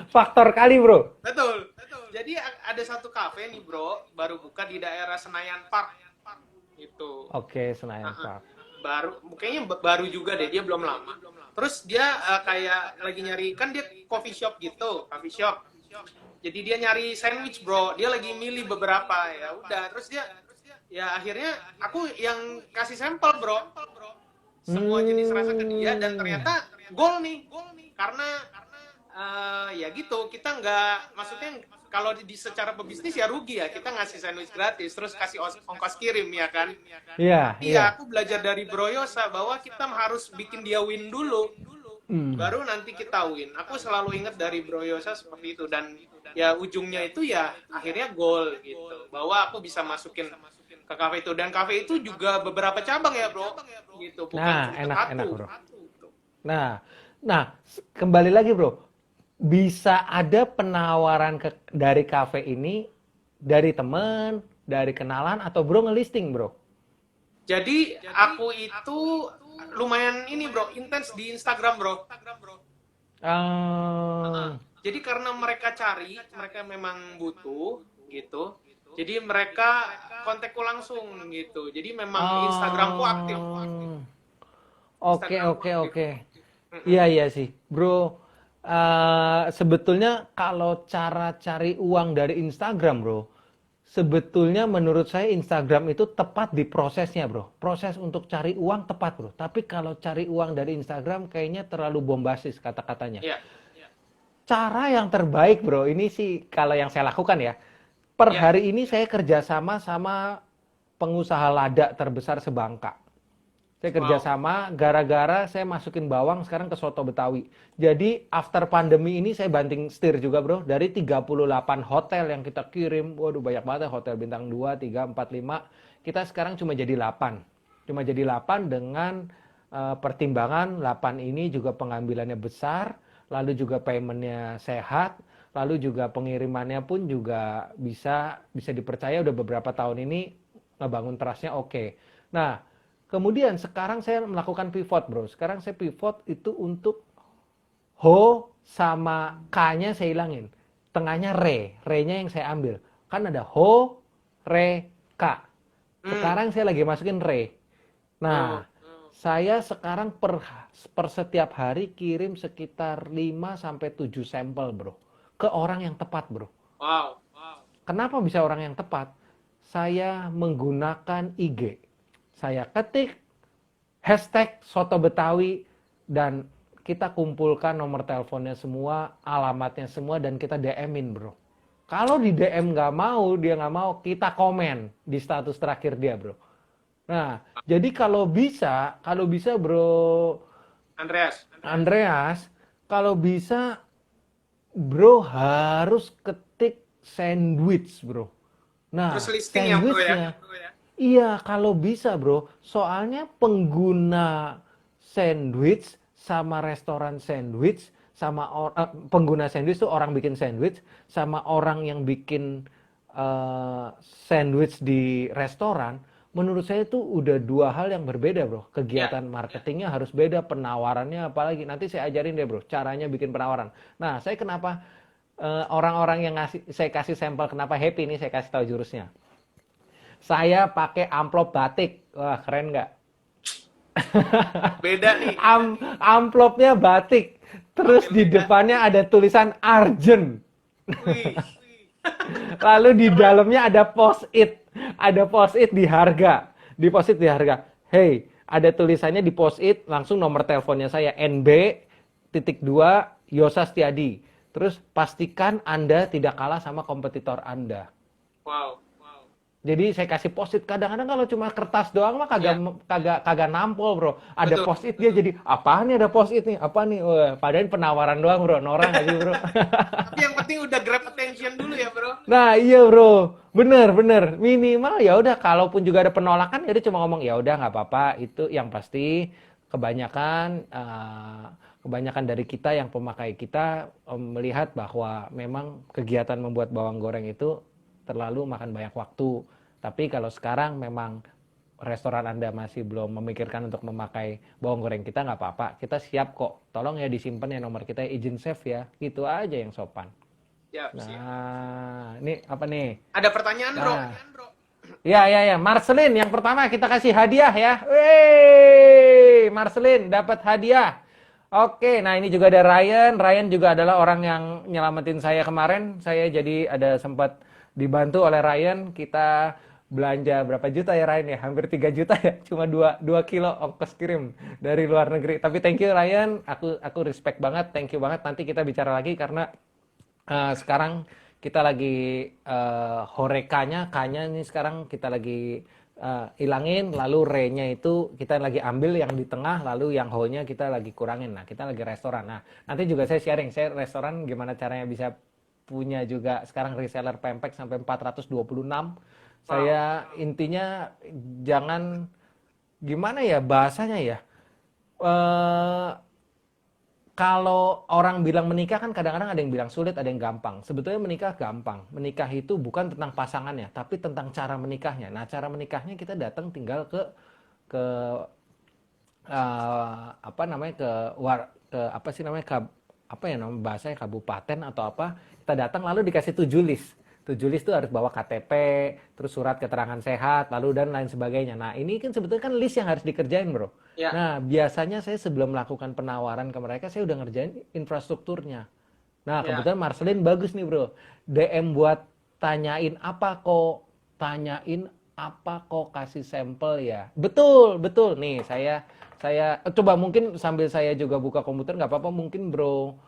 Faktor kali, Bro. Betul. Jadi ada satu kafe nih bro, baru buka di daerah Senayan Park gitu. Oke, Senayan Park. Kayaknya baru juga deh, dia belum lama. Terus dia kayak lagi nyari, kan dia coffee shop. Jadi dia nyari sandwich bro, dia lagi milih beberapa ya udah. Terus dia ya akhirnya aku yang kasih sampel bro, semua jenis rasa ke dia dan ternyata gol nih karena ya gitu kita nggak maksudnya kalau secara pebisnis ya rugi ya kita ngasih sandwich gratis terus kasih ongkos kirim ya kan. Iya aku belajar dari Bro Yosa bahwa kita harus bikin dia win dulu baru nanti kita win. Aku selalu ingat dari Bro Yosa seperti itu dan ya ujungnya itu ya akhirnya gol gitu bahwa aku bisa masukin ke kafe itu dan kafe itu juga beberapa cabang ya bro gitu bukan enak bro. Nah kembali lagi bro, bisa ada penawaran dari kafe ini dari teman, dari kenalan atau bro ngelisting bro? Jadi aku itu lumayan ini bro intens di Instagram bro. Jadi karena mereka memang butuh gitu. Jadi mereka kontakku langsung gitu. Jadi memang Instagramku aktif. Oke. Iya sih, bro. Sebetulnya kalau cara cari uang dari Instagram, bro, sebetulnya menurut saya Instagram itu tepat di prosesnya, bro. Proses untuk cari uang tepat, bro. Tapi kalau cari uang dari Instagram kayaknya terlalu bombastis kata-katanya. Iya. cara yang terbaik, bro, ini sih kalau yang saya lakukan ya. Per hari ini saya kerjasama sama pengusaha lada terbesar sebangka. Saya kerjasama gara-gara saya masukin bawang sekarang ke soto Betawi. Jadi after pandemi ini saya banting setir juga, bro. Dari 38 hotel yang kita kirim, waduh banyak banget ya, hotel bintang 2, 3, 4, 5. Kita sekarang cuma jadi 8. Cuma jadi 8 dengan pertimbangan 8 ini juga pengambilannya besar, lalu juga paymentnya sehat, lalu juga pengirimannya pun juga bisa dipercaya, udah beberapa tahun ini ngebangun trustnya oke. Nah, kemudian sekarang saya melakukan pivot, bro. Sekarang saya pivot itu untuk ho sama k-nya saya hilangin. Tengahnya re. Re-nya yang saya ambil. Kan ada ho, re, k. Sekarang saya lagi masukin re. Nah, saya sekarang per setiap hari kirim sekitar 5 sampai 7 sampel, bro. Ke orang yang tepat, bro. Wow. Kenapa bisa orang yang tepat? Saya menggunakan IG. Saya ketik hashtag soto Betawi dan kita kumpulkan nomor teleponnya semua, alamatnya semua, dan kita DM-in, bro. Kalau di DM nggak mau, dia nggak mau, kita komen di status terakhir dia, bro. Nah, jadi kalau bisa bro Andreas, kalau bisa bro harus ketik sandwich, bro. Nah, Terus listing ya, bro, sandwichnya, iya, kalau bisa, bro. Soalnya pengguna sandwich sama restoran sandwich sama pengguna sandwich itu orang bikin sandwich sama orang yang bikin sandwich di restoran, menurut saya itu udah dua hal yang berbeda, bro. Kegiatan marketingnya harus beda, penawarannya apalagi. Nanti saya ajarin deh, bro, caranya bikin penawaran. Nah, saya kenapa orang-orang yang saya kasih sampel kenapa happy nih, saya kasih tahu jurusnya. Saya pakai amplop batik. Wah, keren nggak? Beda nih. Amplopnya batik. Terus di depannya ada tulisan Arjen. Lalu di dalamnya ada post-it. Ada post-it di harga. Di post-it di harga. Hey, ada tulisannya di post-it, langsung nomor teleponnya saya, NB.2 Yosa Setiadi. Terus pastikan Anda tidak kalah sama kompetitor Anda. Wow. Jadi saya kasih post-it. Kadang-kadang kalau cuma kertas doang mah kagak nampol, bro. Ada post-it dia jadi apaan nih, ada post-it nih? Apa nih? Wah, padahal penawaran doang, bro. Norak nggak sih, bro? Tapi yang penting udah grab attention dulu ya, bro. Nah, iya, bro. Bener. Minimal ya udah, kalaupun juga ada penolakan, ya dia cuma ngomong ya udah nggak apa-apa. Itu yang pasti kebanyakan dari kita yang pemakai kita melihat bahwa memang kegiatan membuat bawang goreng itu terlalu makan banyak waktu. Tapi kalau sekarang memang restoran Anda masih belum memikirkan untuk memakai bawang goreng kita, nggak apa-apa. Kita siap kok. Tolong ya disimpan ya nomor kita, izin save ya. Gitu aja yang sopan. Nah, ini apa nih? Ada pertanyaan, bro. Ya. Marcelin, yang pertama kita kasih hadiah ya. Wey, Marcelin dapat hadiah. Oke, nah ini juga ada Ryan. Ryan juga adalah orang yang nyelamatin saya kemarin. Saya jadi ada sempat dibantu oleh Ryan. Kita belanja berapa juta ya Ryan ya? Hampir 3 juta ya. Cuma 2 kilo ongkos kirim dari luar negeri. Tapi thank you Ryan. Aku respect banget. Thank you banget. Nanti kita bicara lagi karena sekarang kita lagi horekanya, K-nya ini sekarang kita lagi ilangin, lalu re-nya itu kita lagi ambil yang di tengah, lalu yang ho-nya kita lagi kurangin. Nah, kita lagi restoran. Nah, nanti juga saya sharing, saya restoran gimana caranya bisa punya juga sekarang reseller pempek sampai 426. Saya intinya jangan gimana ya bahasanya ya. Kalau orang bilang menikah kan kadang-kadang ada yang bilang sulit, ada yang gampang. Sebetulnya menikah gampang. Menikah itu bukan tentang pasangannya, tapi tentang cara menikahnya. Nah, cara menikahnya kita datang tinggal ke bahasanya kabupaten atau apa. Kita datang lalu dikasih 7 list. 7 list itu harus bawa KTP, terus surat keterangan sehat, lalu dan lain sebagainya. Nah, ini kan sebetulnya kan list yang harus dikerjain, bro. Ya. Nah, biasanya saya sebelum melakukan penawaran ke mereka, saya udah ngerjain infrastrukturnya. Nah, kebetulan Marcelin bagus nih, bro. DM buat tanyain apa kok kasih sampel ya. Betul. Nih, saya coba mungkin sambil saya juga buka komputer, nggak apa-apa mungkin, bro.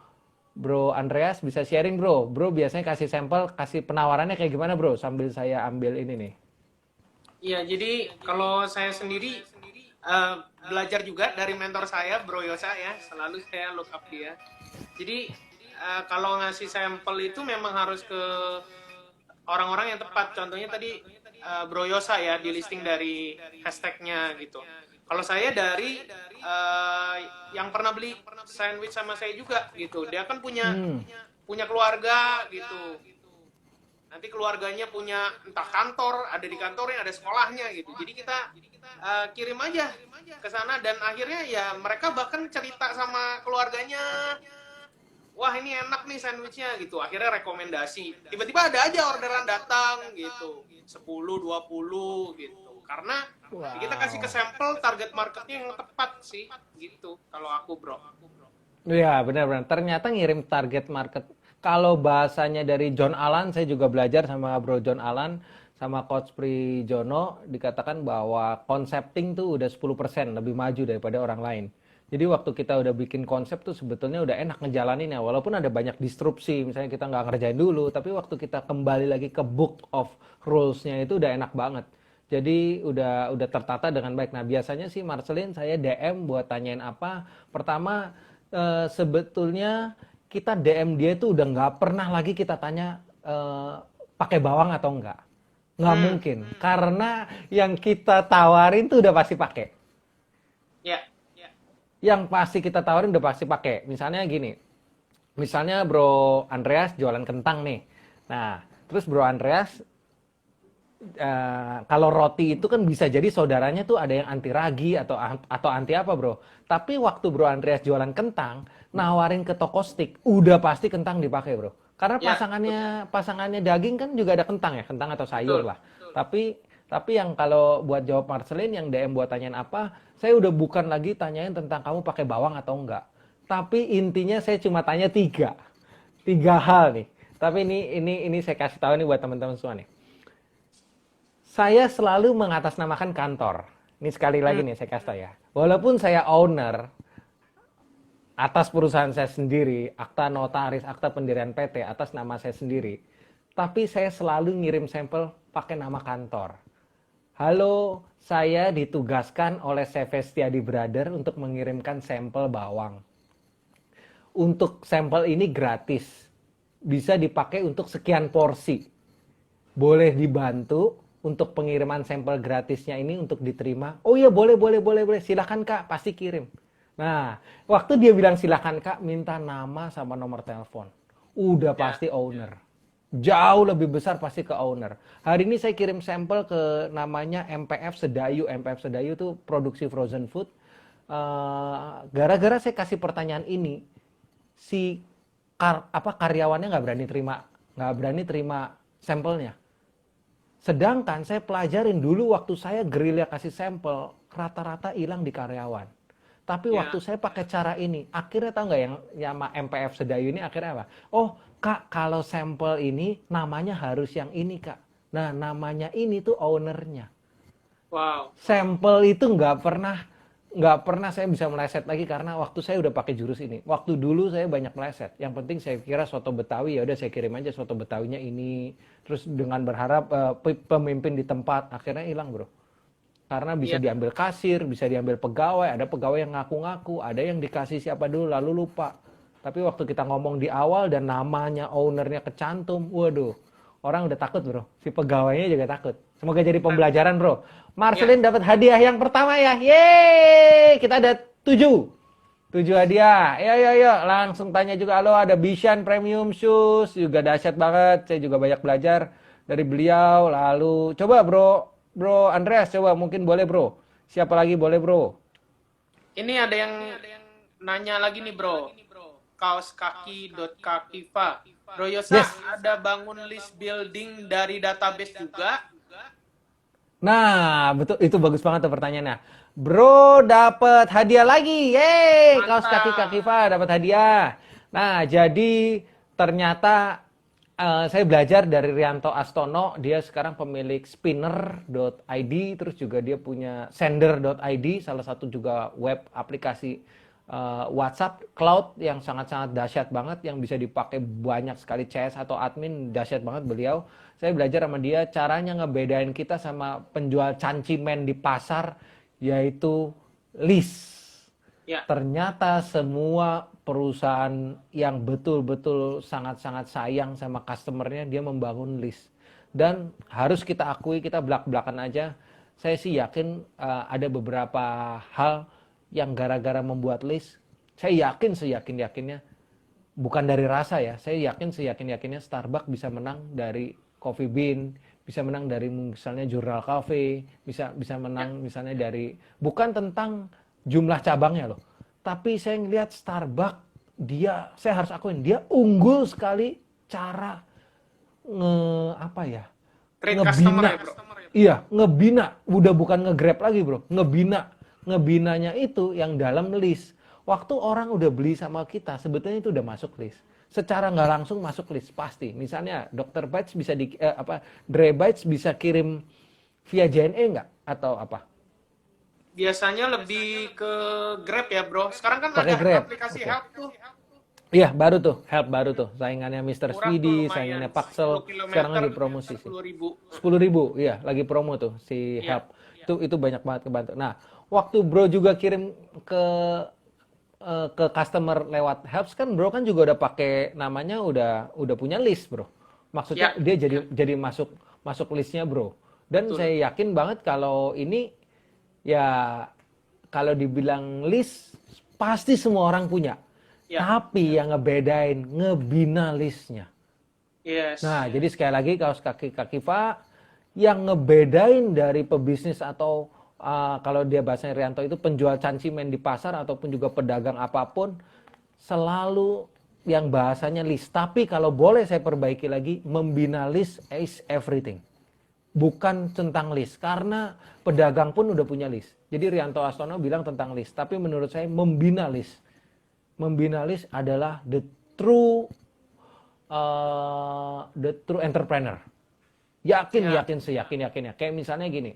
Bro Andreas bisa sharing bro. Bro biasanya kasih sampel, kasih penawarannya kayak gimana bro? Sambil saya ambil ini nih. Iya, jadi kalau saya sendiri eh, belajar juga dari mentor saya, Bro Yosa ya, selalu saya look up dia. Jadi kalau ngasih sampel itu memang harus ke orang-orang yang tepat. Contohnya tadi Bro Yosa ya, di listing dari hashtagnya gitu. Kalau saya dari yang pernah beli sandwich sama saya juga gitu. Dia kan punya Hmm. punya keluarga gitu. Nanti keluarganya punya entah kantor, ada di kantornya, ada sekolahnya gitu. Jadi kita kirim aja ke sana dan akhirnya ya mereka bahkan cerita sama keluarganya, wah ini enak nih sandwichnya gitu. Akhirnya rekomendasi. Tiba-tiba ada aja orderan datang gitu. 10, 20 gitu. Karena kita kasih ke Wow. sampel target marketnya yang tepat sih gitu. Kalau aku bro. Iya, benar-benar. Ternyata ngirim target market. Kalau bahasanya dari John Allen, saya juga belajar sama Bro John Allen, sama Coach Pri Jono, dikatakan bahwa concepting tuh udah 10% lebih maju daripada orang lain. Jadi waktu kita udah bikin konsep tuh sebetulnya udah enak ngejalaninnya, walaupun ada banyak disrupsi, misalnya kita nggak ngerjain dulu, tapi waktu kita kembali lagi ke book of rules-nya itu udah enak banget. Jadi udah tertata dengan baik. Nah biasanya sih Marcelin saya DM buat tanyain apa. Pertama sebetulnya kita DM dia itu udah nggak pernah lagi kita tanya pakai bawang atau enggak. Nggak Hmm, mungkin. Karena yang kita tawarin tuh udah pasti pakai. ya. Yang pasti kita tawarin udah pasti pakai. Misalnya gini. Misalnya Bro Andreas jualan kentang nih. Nah, terus Bro Andreas kalau roti itu kan bisa jadi saudaranya tuh ada yang anti ragi atau anti apa bro. Tapi waktu Bro Andreas jualan kentang, nawarin ke toko stik, udah pasti kentang dipakai bro. Karena Ya, pasangannya daging kan juga ada kentang ya, kentang atau sayur betul. lah. Tapi yang kalau buat jawab Marcelin yang DM buat tanyain apa, saya udah bukan lagi tanyain tentang kamu pakai bawang atau enggak. Tapi intinya saya cuma tanya tiga hal nih. Tapi ini saya kasih tahu nih buat teman-teman semua nih. Saya selalu mengatasnamakan kantor. Ini sekali lagi Hmm, nih saya kasih tahu ya. Walaupun saya owner atas perusahaan saya sendiri, akta notaris, akta pendirian PT atas nama saya sendiri, tapi saya selalu ngirim sampel pakai nama kantor. Halo, saya ditugaskan oleh CV Setiadi Brother untuk mengirimkan sampel bawang. Untuk sampel ini gratis. Bisa dipakai untuk sekian porsi. Boleh dibantu untuk pengiriman sampel gratisnya ini untuk diterima. Oh iya boleh, boleh, boleh, boleh. Silakan kak, pasti kirim. Nah, waktu dia bilang silakan kak, minta nama sama nomor telepon. Udah ya. pasti owner. Jauh lebih besar pasti ke owner. Hari ini saya kirim sampel ke namanya MPF Sedayu. MPF Sedayu itu produksi frozen food. Gara-gara saya kasih pertanyaan ini, si karyawannya nggak berani terima sampelnya. Sedangkan saya pelajarin dulu waktu saya gerilya kasih sampel, rata-rata hilang di karyawan. Tapi waktu Ya. saya pakai cara ini, akhirnya tahu nggak yang nama MPF Sedayu ini akhirnya apa? Oh kak, kalau sampel ini namanya harus yang ini kak. Nah namanya ini tuh ownernya. Wow. Sampel itu nggak pernah saya bisa meleset lagi karena waktu saya udah pakai jurus ini. Waktu dulu saya banyak meleset. Yang penting saya kira soto Betawi ya udah saya kirim aja soto Betawinya ini. Terus dengan berharap pemimpin di tempat akhirnya hilang bro. Karena bisa Iya. diambil kasir, bisa diambil pegawai, ada pegawai yang ngaku-ngaku, ada yang dikasih siapa dulu lalu lupa. Tapi waktu kita ngomong di awal dan namanya ownernya kecantum, waduh, orang udah takut bro. Si pegawainya juga takut. Semoga jadi pembelajaran bro. Ya. Marcelin dapat hadiah yang pertama ya. Yeay, kita ada 7. 7 hadiah. Ayo, langsung tanya juga. Halo, ada Bishan Premium Shoes. Juga dahsyat banget. Saya juga banyak belajar dari beliau. Lalu, coba Bro Andreas, coba mungkin boleh bro. Siapa lagi boleh bro? Ini ada yang nanya lagi nih bro. Kaos kaki.kakiva. Bro Yosa, Yes. ada bangun list building dari database juga? Nah, betul itu bagus banget tuh pertanyaannya. Bro dapat hadiah lagi. Yeay, kaos kaki Kak Mantap. Kiva dapat hadiah. Nah, jadi ternyata saya belajar dari Rianto Astono, dia sekarang pemilik spinner.id, terus juga dia punya sender.id, salah satu juga web aplikasi WhatsApp Cloud yang sangat-sangat dahsyat banget, yang bisa dipakai banyak sekali CS atau admin, dahsyat banget beliau. Saya belajar sama dia caranya ngebedain kita sama penjual cancimen di pasar, yaitu list. Ya. Ternyata semua perusahaan yang betul-betul sangat-sangat sayang sama customernya, dia membangun list. Dan harus kita akui, kita belak-belakan aja, saya sih yakin ada beberapa hal yang gara-gara membuat list, saya yakin seyakin-yakinnya, bukan dari rasa ya, saya yakin seyakin-yakinnya Starbucks bisa menang dari Coffee Bean, bisa menang dari misalnya Jurnal Cafe, bisa menang misalnya dari, bukan tentang jumlah cabangnya loh, tapi saya ngelihat Starbucks, saya harus akuin, dia unggul sekali cara Trade customer ngebina. ya, bro. Iya, ngebina, udah bukan nge-grab lagi bro, ngebinanya itu yang dalam list. Waktu orang udah beli sama kita, sebetulnya itu udah masuk list. Secara nggak langsung masuk list pasti. Misalnya Dr. Bites bisa Dre Bites bisa kirim via JNE nggak atau apa? Biasanya lebih ke Grab ya, bro. Sekarang kan Pakai ada Grab. aplikasi Oke. Help tuh. Iya, baru tuh, Help baru tuh. Saingannya Mr. Murah tuh Speedy, lumayan. saingannya Paxel, 10 kilometer, sekarang lagi promosi sih. 10.000. 10.000, iya, lagi promo tuh si Iya. Help. Itu banyak banget kebantu. Nah, waktu Bro juga kirim ke customer lewat Helps kan, Bro kan juga udah pakai namanya, udah punya list, Bro. Maksudnya Ya. dia jadi masuk listnya, Bro. Dan Betul. saya yakin banget kalau ini ya, kalau dibilang list pasti semua orang punya. Ya. Tapi yang ngebedain ngebina listnya. Yes. Nah, jadi sekali lagi kaos kaki Pak, yang ngebedain dari pebisnis atau kalau dia bahasanya Rianto itu penjual cancimen di pasar ataupun juga pedagang apapun, selalu yang bahasanya list. Tapi kalau boleh saya perbaiki lagi, membina list is everything. Bukan tentang list, karena pedagang pun udah punya list. Jadi Rianto Astono bilang tentang list, tapi menurut saya membina list. Membina list adalah the true entrepreneur. Yakin seyakin-yakinnya. Kayak misalnya gini,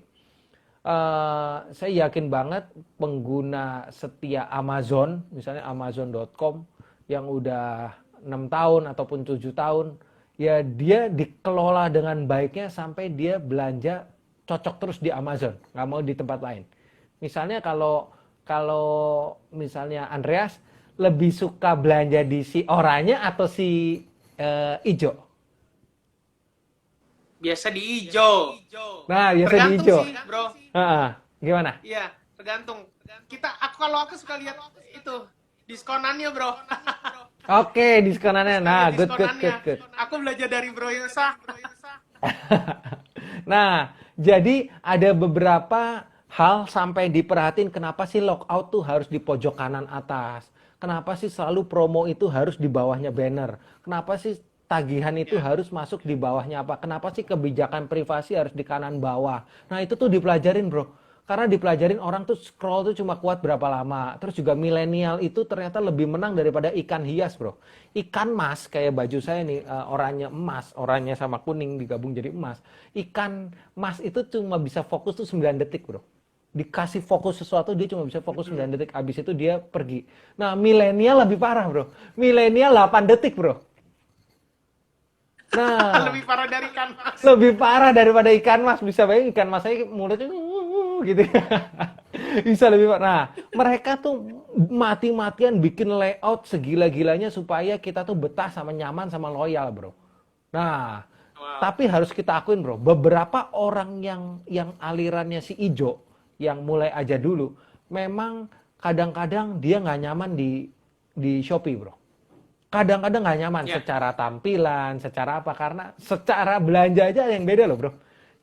saya yakin banget pengguna setia Amazon, misalnya Amazon.com yang udah 6 tahun ataupun 7 tahun, ya dia dikelola dengan baiknya sampai dia belanja cocok terus di Amazon, nggak mau di tempat lain. Misalnya kalau misalnya Andreas lebih suka belanja di si oranye atau si ijo? Biasa di hijau. Nah, biasa di Tergantung ijo. sih, bro. Gimana? Iya, tergantung. Kalau aku suka lihat itu diskonannya, bro. Oke, diskonannya. Nah, good. Diskonannya. Aku belajar dari Bro Yusa. Nah, jadi ada beberapa hal sampai diperhatiin, kenapa sih lockout tuh harus di pojok kanan atas? Kenapa sih selalu promo itu harus di bawahnya banner? Kenapa sih tagihan itu harus masuk di bawahnya apa? Kenapa sih kebijakan privasi harus di kanan bawah? Nah, itu tuh dipelajarin, Bro. Karena dipelajarin orang tuh scroll tuh cuma kuat berapa lama. Terus juga milenial itu ternyata lebih menang daripada ikan hias, Bro. Ikan mas, kayak baju saya nih, oranye emas, oranye sama kuning digabung jadi emas. Ikan mas itu cuma bisa fokus tuh 9 detik, Bro. Dikasih fokus sesuatu, dia cuma bisa fokus 9 detik. Abis itu dia pergi. Nah, milenial lebih parah, Bro. Milenial 8 detik, Bro. Nah, Lebih parah dari ikan mas. lebih parah daripada ikan mas. Bisa bayangin ikan mas saya mulutnya gitu. Bisa lebih parah. Nah, mereka tuh mati-matian bikin layout segila-gilanya supaya kita tuh betah sama nyaman sama loyal, Bro. Nah, tapi harus kita akuin, Bro, beberapa orang yang alirannya si ijo, yang mulai aja dulu, memang kadang-kadang dia nggak nyaman di Shopee, Bro. Kadang-kadang nggak nyaman secara tampilan, secara apa, karena secara belanja aja yang beda loh, Bro.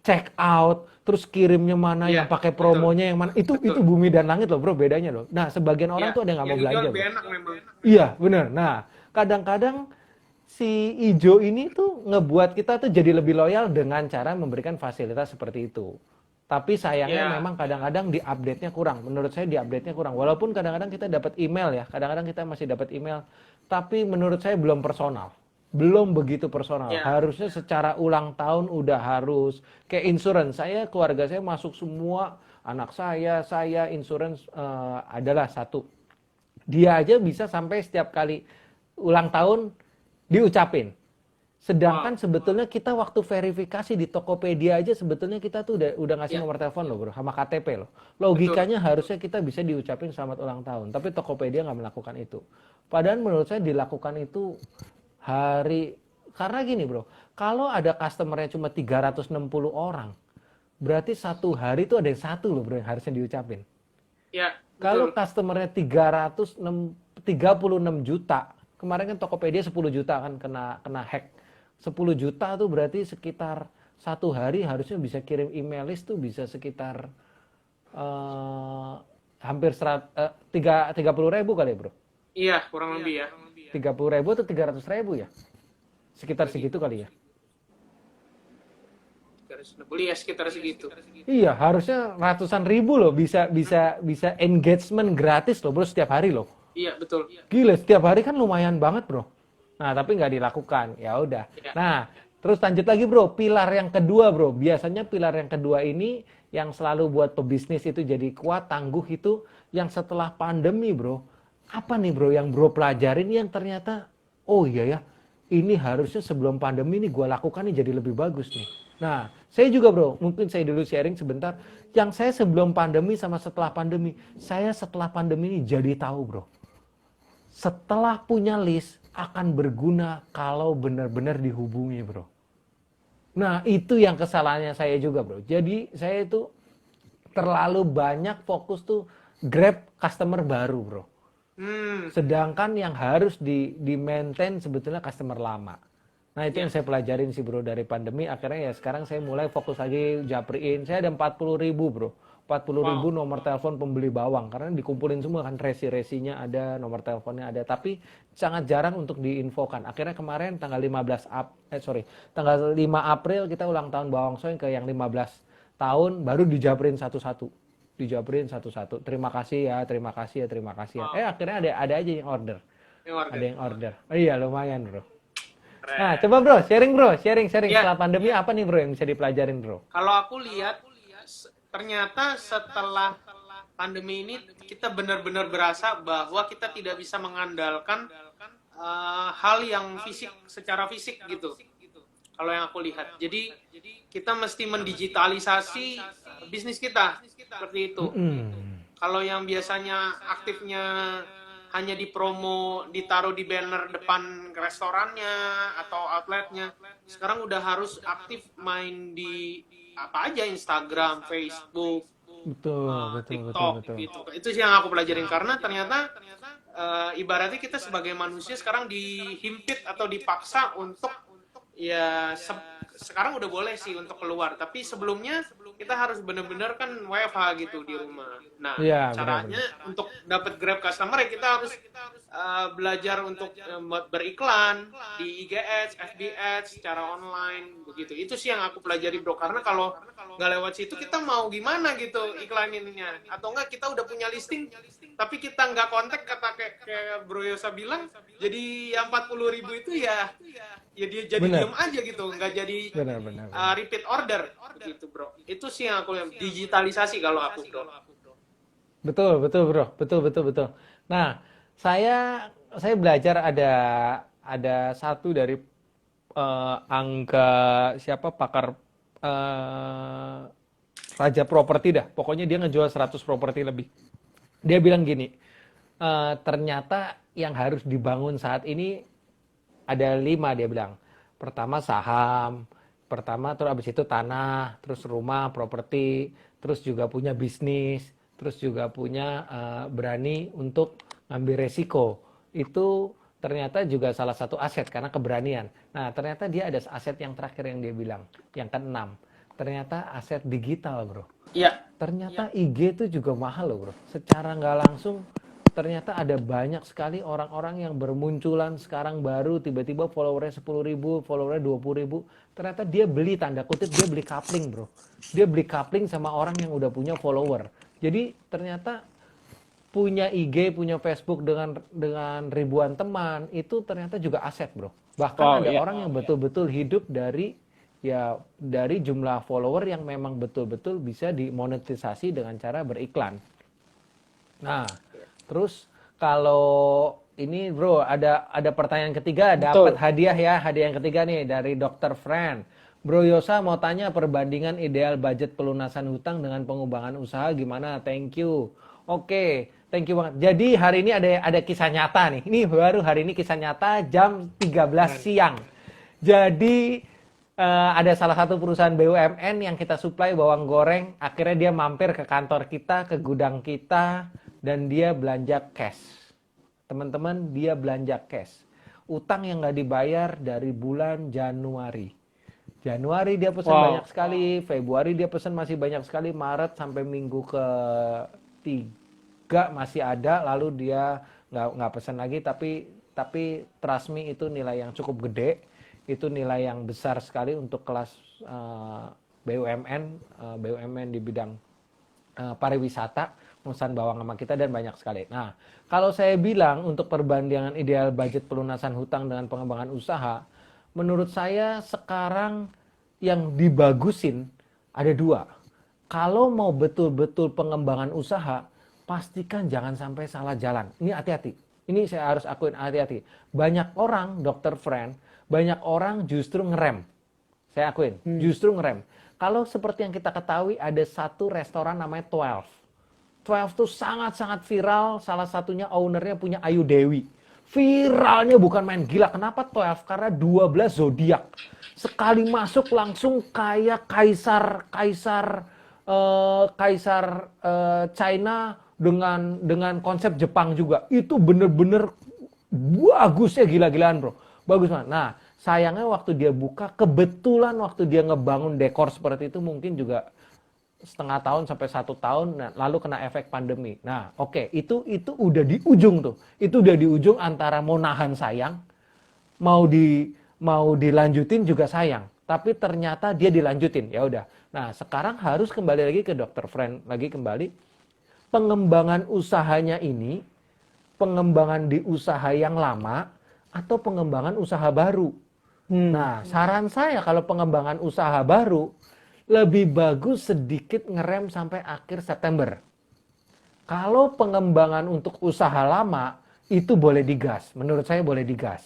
Check out, terus kirimnya mana, yang pakai promonya yang mana, itu bumi dan langit loh, Bro, bedanya loh. Nah, sebagian orang tuh ada yang nggak mau belanja, Bro. Enak memang. Iya, bener. Nah, kadang-kadang si ijo ini tuh ngebuat kita tuh jadi lebih loyal dengan cara memberikan fasilitas seperti itu. Tapi sayangnya memang kadang-kadang di update-nya kurang. Menurut saya di update-nya kurang. Walaupun kadang-kadang kita dapat email ya. Kadang-kadang kita masih dapat email. Tapi menurut saya belum personal. Belum begitu personal. Harusnya secara ulang tahun udah harus. Kayak insurance. Keluarga saya masuk semua. Anak saya insurance adalah satu. Dia aja bisa sampai setiap kali ulang tahun diucapin. Sedangkan sebetulnya kita waktu verifikasi di Tokopedia aja sebetulnya kita tuh udah ngasih nomor telepon loh bro, sama KTP loh. Logikanya harusnya kita bisa diucapin selamat ulang tahun, tapi Tokopedia nggak melakukan itu. Padahal menurut saya dilakukan itu karena gini bro, kalau ada customernya cuma 360 orang, berarti satu hari itu ada yang satu loh bro yang harusnya diucapin. Ya, Kalau customernya 36 juta, kemarin kan Tokopedia 10 juta kan kena hack. 10 juta tuh berarti sekitar satu hari harusnya bisa kirim email list tuh bisa sekitar hampir 30 ribu kali ya bro? Iya, kurang lebih ya. 30 ribu atau 300 ribu ya? Sekitar segitu kali ya? Beli ya sekitar segitu. Iya, harusnya ratusan ribu loh bisa engagement gratis loh bro setiap hari loh. Iya, betul. Gila, setiap hari kan lumayan banget bro. Nah, tapi nggak dilakukan. Ya udah. Nah, terus lanjut lagi bro. Pilar yang kedua bro. Biasanya pilar yang kedua ini yang selalu buat pebisnis itu jadi kuat, tangguh itu yang setelah pandemi bro. Apa nih bro yang bro pelajarin yang ternyata, oh iya ya, ini harusnya sebelum pandemi ini gue lakukan nih jadi lebih bagus nih. Nah, saya juga bro, mungkin saya dulu sharing sebentar. Yang saya sebelum pandemi sama setelah pandemi, saya setelah pandemi ini jadi tahu bro. Setelah punya list, akan berguna kalau benar-benar dihubungi bro. Nah itu yang kesalahannya saya juga bro. Jadi saya itu terlalu banyak fokus tuh grab customer baru bro. Sedangkan yang harus di maintain sebetulnya customer lama. Nah itu yang saya pelajarin sih bro dari pandemi. Akhirnya ya sekarang saya mulai fokus lagi japriin. Saya ada 40.000 bro. 40.000 nomor telepon pembeli bawang karena dikumpulin semua kan resi-resinya ada, nomor teleponnya ada, tapi sangat jarang untuk diinfokan. Akhirnya kemarin tanggal 5 April kita ulang tahun Bawang Soy ke yang 15 tahun baru dijabrin satu-satu. Terima kasih ya. Akhirnya ada aja yang order. Ada yang order. Oh iya lumayan bro. Nah coba bro sharing setelah pandemi apa nih bro yang bisa dipelajarin bro? Kalau aku lihat ternyata setelah pandemi ini kita benar-benar berasa bahwa kita tidak bisa mengandalkan hal yang secara fisik gitu. Kalau yang aku lihat. Jadi kita mesti mendigitalisasi bisnis kita seperti itu. Kalau yang biasanya aktifnya hanya dipromo, ditaruh di banner depan restorannya atau outletnya, sekarang udah harus aktif main di apa aja, Instagram, Facebook, TikTok, betul. Gitu. Itu sih yang aku pelajarin karena ternyata ibaratnya kita sebagai manusia sekarang dihimpit atau dipaksa untuk ya sekarang udah boleh sih untuk keluar, tapi sebelumnya kita harus benar-benar kan WFH gitu di rumah. Nah, ya, caranya benar. Untuk dapat grab customer ya kita harus belajar untuk beriklan di IG Ads, FB Ads, secara online begitu. Itu sih yang aku pelajari bro, karena kalau nggak lewat situ kita mau gimana gitu iklaninnya, atau enggak kita udah punya listing tapi kita nggak kontak, kata kayak Bro Yosa bilang, jadi yang 40.000 itu ya dia jadi diem aja gitu, nggak jadi repeat order gitu bro. Itu sih yang aku lihat, digitalisasi kalau aku bro. Betul bro. Nah saya belajar ada satu dari angga siapa pakar Raja Properti dah, pokoknya dia ngejual 100 properti lebih. Dia bilang gini, ternyata yang harus dibangun saat ini ada 5 dia bilang. Pertama saham, terus abis itu tanah, terus rumah, properti, terus juga punya bisnis, terus juga punya berani untuk ngambil resiko. Itu ternyata juga salah satu aset karena keberanian. Nah ternyata dia ada aset yang terakhir yang dia bilang, yang ke-6. Ternyata aset digital bro. Iya. Ternyata IG itu juga mahal loh bro. Secara nggak langsung ternyata ada banyak sekali orang-orang yang bermunculan sekarang baru tiba-tiba followernya 10.000, followernya 20.000. Ternyata dia beli tanda kutip dia beli coupling bro. Dia beli coupling sama orang yang udah punya follower. Jadi ternyata punya IG, punya Facebook dengan ribuan teman itu ternyata juga aset bro. Bahkan ada orang yang betul-betul hidup dari jumlah follower yang memang betul-betul bisa dimonetisasi dengan cara beriklan. Nah, terus kalau ini bro, ada pertanyaan ketiga, dapat Betul. hadiah ya, hadiah yang ketiga nih dari Dr. Friend. Bro Yosa mau tanya perbandingan ideal budget pelunasan hutang dengan pengembangan usaha gimana? Thank you. Oke, thank you banget. Jadi hari ini ada kisah nyata nih. Ini baru hari ini kisah nyata jam 13 Keren. siang. Jadi ada salah satu perusahaan BUMN yang kita suplai bawang goreng, akhirnya dia mampir ke kantor kita, ke gudang kita, dan dia belanja cash. Teman-teman, dia belanja cash. Utang yang nggak dibayar dari bulan Januari. Januari dia pesan banyak Wow. sekali, Februari dia pesan masih banyak sekali, Maret sampai minggu ke 3 masih ada, lalu dia nggak pesan lagi, tapi trust me itu nilai yang cukup gede, itu nilai yang besar sekali untuk kelas BUMN, BUMN di bidang pariwisata, pemesan bawang sama kita dan banyak sekali. Nah, kalau saya bilang untuk perbandingan ideal budget pelunasan hutang dengan pengembangan usaha, menurut saya sekarang yang dibagusin ada 2. Kalau mau betul-betul pengembangan usaha, pastikan jangan sampai salah jalan. Ini hati-hati. Ini saya harus akuin hati-hati. Banyak orang, Dr. Friend, banyak orang justru ngerem. Saya akuin, justru ngerem. Kalau seperti yang kita ketahui ada satu restoran namanya 12. 12 tuh sangat-sangat viral, salah satunya ownernya punya Ayu Dewi. Viralnya bukan main gila. Kenapa 12? Karena 12 zodiak. Sekali masuk langsung kayak kaisar China dengan konsep Jepang juga. Itu bener-bener bagusnya gila-gilaan bro. Bagus banget. Nah, sayangnya waktu dia buka, kebetulan waktu dia ngebangun dekor seperti itu mungkin juga setengah tahun sampai 1 tahun, nah, lalu kena efek pandemi. Nah, oke, itu udah di ujung tuh. Itu udah di ujung antara mau nahan sayang, mau dilanjutin juga sayang. Tapi ternyata dia dilanjutin. Ya udah. Nah, sekarang harus kembali lagi ke Dr. Friend, lagi kembali pengembangan usahanya ini, pengembangan di usaha yang lama atau pengembangan usaha baru. Nah, saran saya kalau pengembangan usaha baru lebih bagus sedikit ngerem sampai akhir September. Kalau pengembangan untuk usaha lama itu boleh digas, menurut saya boleh digas.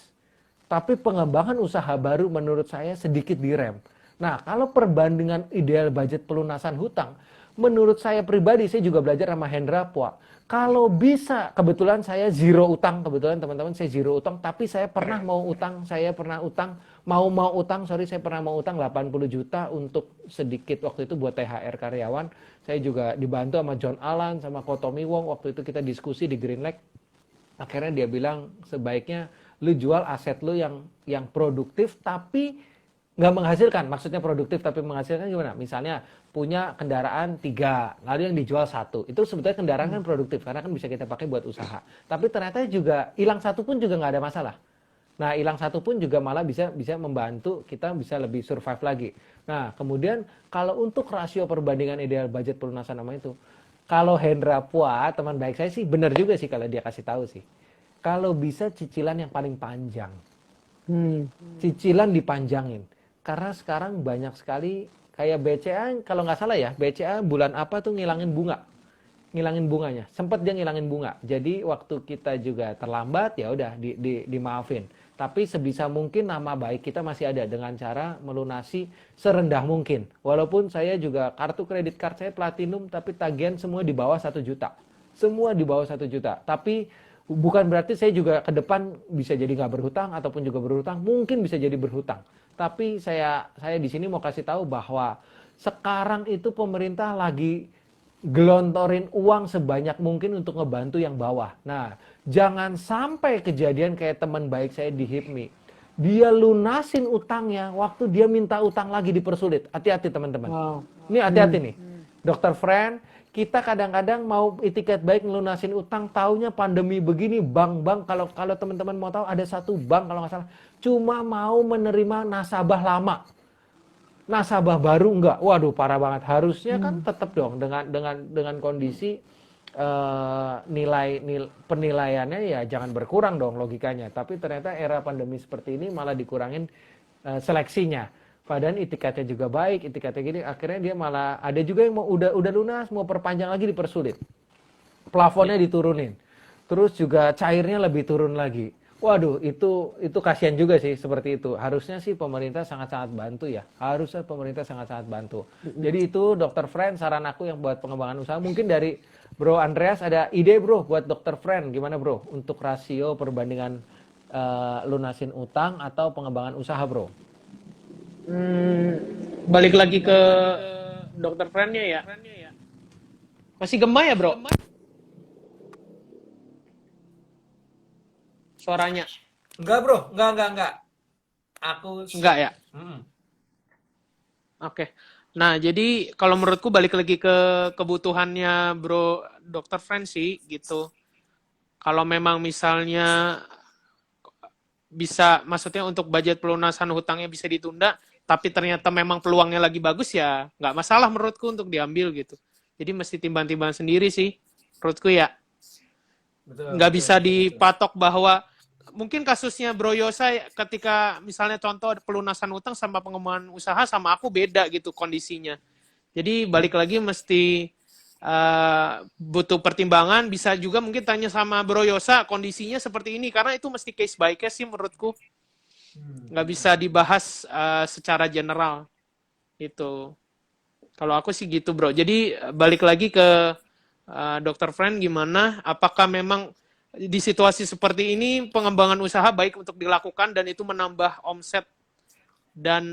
Tapi pengembangan usaha baru menurut saya sedikit direm. Nah, kalau perbandingan ideal budget pelunasan hutang, menurut saya pribadi, saya juga belajar sama Hendra Pua. Kalau bisa, kebetulan saya zero utang, kebetulan teman-teman saya zero utang, tapi saya pernah mau utang, saya pernah utang 80 juta untuk sedikit waktu itu buat THR karyawan. Saya juga dibantu sama John Allen, sama Kotomi Wong, waktu itu kita diskusi di Green Lake. Akhirnya dia bilang sebaiknya lu jual aset lu yang produktif tapi nggak menghasilkan. Maksudnya produktif tapi menghasilkan gimana? Misalnya punya kendaraan 3, lalu yang dijual 1. Itu sebetulnya kendaraan kan produktif karena kan bisa kita pakai buat usaha. Tapi ternyata juga hilang 1 pun juga nggak ada masalah. Nah, hilang 1 pun juga malah bisa membantu kita bisa lebih survive lagi. Nah, kemudian kalau untuk rasio perbandingan ideal budget pelunasan nama itu, kalau Hendra Pua, teman baik saya sih benar juga sih kalau dia kasih tahu sih. Kalau bisa cicilan yang paling panjang. Cicilan dipanjangin. Karena sekarang banyak sekali kayak BCA, kalau nggak salah ya, BCA bulan apa tuh ngilangin bunga. Ngilangin bunganya. Sempat dia ngilangin bunga. Jadi waktu kita juga terlambat ya udah dimaafin. Tapi sebisa mungkin nama baik kita masih ada dengan cara melunasi serendah mungkin. Walaupun saya juga kartu kredit card saya platinum tapi tagihan semua di bawah 1 juta. Semua di bawah 1 juta. Tapi bukan berarti saya juga ke depan bisa jadi nggak berhutang ataupun juga berhutang. Mungkin bisa jadi berhutang. Tapi saya di sini mau kasih tahu bahwa sekarang itu pemerintah lagi gelontorin uang sebanyak mungkin untuk ngebantu yang bawah. Nah, jangan sampai kejadian kayak teman baik saya di HIPMI. Dia lunasin utangnya, waktu dia minta utang lagi dipersulit. Hati-hati teman-teman. Ini hati-hati nih. Dr. Friend, kita kadang-kadang mau itikat baik ngelunasin utang, taunya pandemi begini, bank-bank, kalau teman-teman mau tahu ada satu bank kalau nggak salah, cuma mau menerima nasabah lama. Nasabah baru enggak. Waduh, parah banget. Harusnya kan tetap dong dengan kondisi nilai penilaiannya ya jangan berkurang dong logikanya. Tapi ternyata era pandemi seperti ini malah dikurangin seleksinya. Padahal itikatnya juga baik, itikatnya gini, akhirnya dia malah ada juga yang mau udah lunas mau perpanjang lagi dipersulit. Plafonnya diturunin. terus juga cairnya lebih turun lagi. Waduh, itu kasihan juga sih seperti itu. Harusnya sih pemerintah sangat-sangat bantu ya. Harusnya pemerintah sangat-sangat bantu. Jadi itu Dokter Friend saran aku yang buat pengembangan usaha. Mungkin dari Bro Andreas ada ide bro buat Dokter Friend gimana bro untuk rasio perbandingan lunasin utang atau pengembangan usaha bro? Hmm, balik lagi ke dokter friendnya ya. Masih gemah ya bro suaranya? Enggak bro, enggak. Aku Enggak siap. ya? Oke. Nah, jadi kalau menurutku balik lagi ke kebutuhannya bro dokter friend sih gitu. Kalau memang misalnya bisa, maksudnya untuk budget pelunasan hutangnya bisa ditunda, tapi ternyata memang peluangnya lagi bagus ya, nggak masalah menurutku untuk diambil gitu. Jadi mesti timbang-timbang sendiri sih, menurutku ya. Nggak bisa dipatok bahwa mungkin kasusnya Bro Yosa ketika misalnya contoh pelunasan utang sama pengembangan usaha sama aku beda gitu kondisinya. Jadi balik lagi mesti butuh pertimbangan, bisa juga mungkin tanya sama Bro Yosa kondisinya seperti ini, karena itu mesti case by case sih menurutku. Nggak bisa dibahas secara general. Itu. Kalau aku sih gitu bro. Jadi balik lagi ke Dr. Friend gimana, apakah memang di situasi seperti ini pengembangan usaha baik untuk dilakukan dan itu menambah omset dan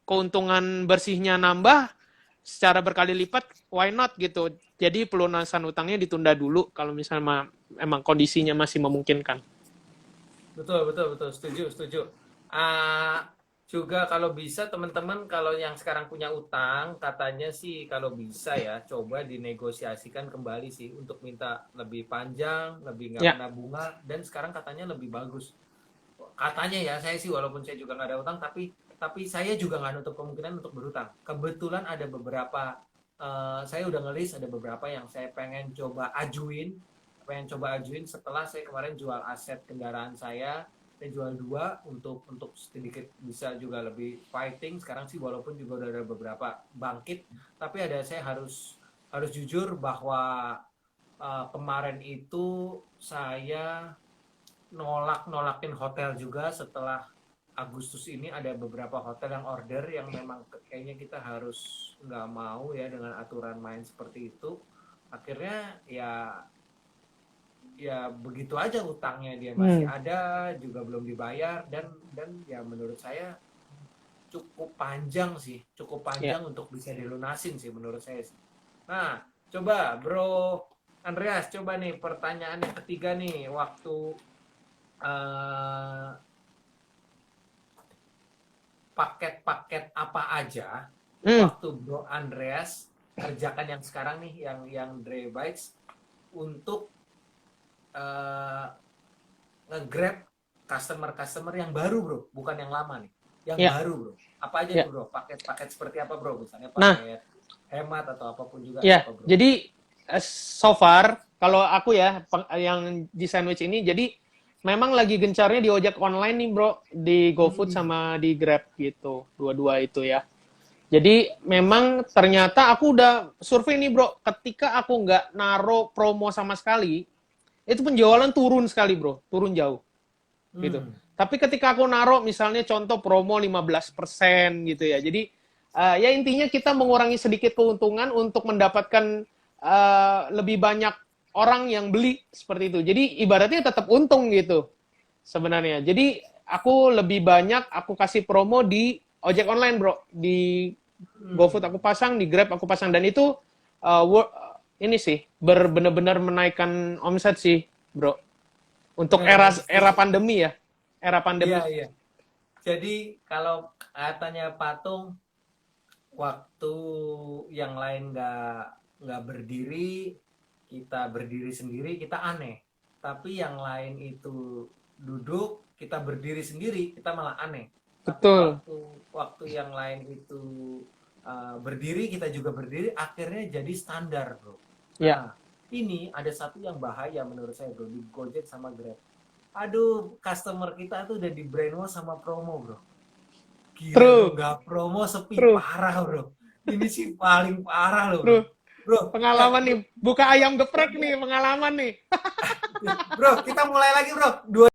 keuntungan bersihnya nambah secara berkali lipat, why not gitu. Jadi pelunasan utangnya ditunda dulu kalau misalnya emang kondisinya masih memungkinkan. Betul. Setuju. Ah, juga kalau bisa teman-teman kalau yang sekarang punya utang, katanya sih kalau bisa ya coba dinegosiasikan kembali sih untuk minta lebih panjang, lebih nggak Ya, kena bunga, dan sekarang katanya lebih bagus. Katanya ya, saya sih walaupun saya juga nggak ada utang, tapi saya juga nggak nutup kemungkinan untuk berutang. Kebetulan ada beberapa, saya udah ngelis ada beberapa yang saya pengen coba ajuin setelah saya kemarin jual aset kendaraan saya jual 2 untuk sedikit bisa juga lebih fighting. Sekarang sih walaupun juga udah ada beberapa bangkit, tapi saya harus jujur bahwa kemarin itu saya nolakin hotel juga. Setelah Agustus ini ada beberapa hotel yang order yang memang kayaknya kita harus nggak mau ya dengan aturan main seperti itu. Akhirnya ya begitu aja, utangnya dia masih ada juga belum dibayar, dan ya menurut saya cukup panjang untuk bisa dilunasin sih menurut saya sih. Nah, coba Bro Andreas, coba nih pertanyaan yang ketiga nih, waktu paket-paket apa aja waktu Bro Andreas kerjakan yang sekarang nih, yang Dre Bites untuk nge-grab customer yang baru bro, bukan yang lama nih, yang baru bro. Apa aja nih bro, paket-paket seperti apa bro, misalnya paket hemat atau apapun juga. Ya, bro? Jadi so far kalau aku ya yang di sandwich ini, jadi memang lagi gencarnya di ojek online nih bro, di GoFood sama di Grab gitu, dua-dua itu ya. Jadi memang ternyata aku udah survei nih bro, ketika aku nggak naro promo sama sekali, itu penjualan turun sekali bro, turun jauh gitu. Tapi ketika aku naruh misalnya contoh promo 15% gitu ya, jadi ya intinya kita mengurangi sedikit keuntungan untuk mendapatkan lebih banyak orang yang beli seperti itu. Jadi ibaratnya tetap untung gitu sebenarnya. Jadi aku lebih banyak aku kasih promo di ojek online bro, di GoFood aku pasang, di Grab aku pasang, dan itu ini sih benar-benar menaikkan omset sih bro untuk era pandemi ya, era pandemi. Iya. Jadi kalau katanya Patung, waktu yang lain nggak berdiri, kita berdiri sendiri, kita aneh. Tapi yang lain itu duduk, kita berdiri sendiri, kita malah aneh. Betul. Tapi waktu yang lain itu berdiri, kita juga berdiri, akhirnya jadi standar bro. Nah, ini ada satu yang bahaya menurut saya bro, di Gojek sama Grab. Aduh, customer kita tuh udah di brainwash sama promo bro. Gila, nggak promo sepi. Parah bro. Ini sih paling parah loh bro. Pengalaman nih, buka ayam geprek nih, pengalaman nih. Bro, kita mulai lagi bro.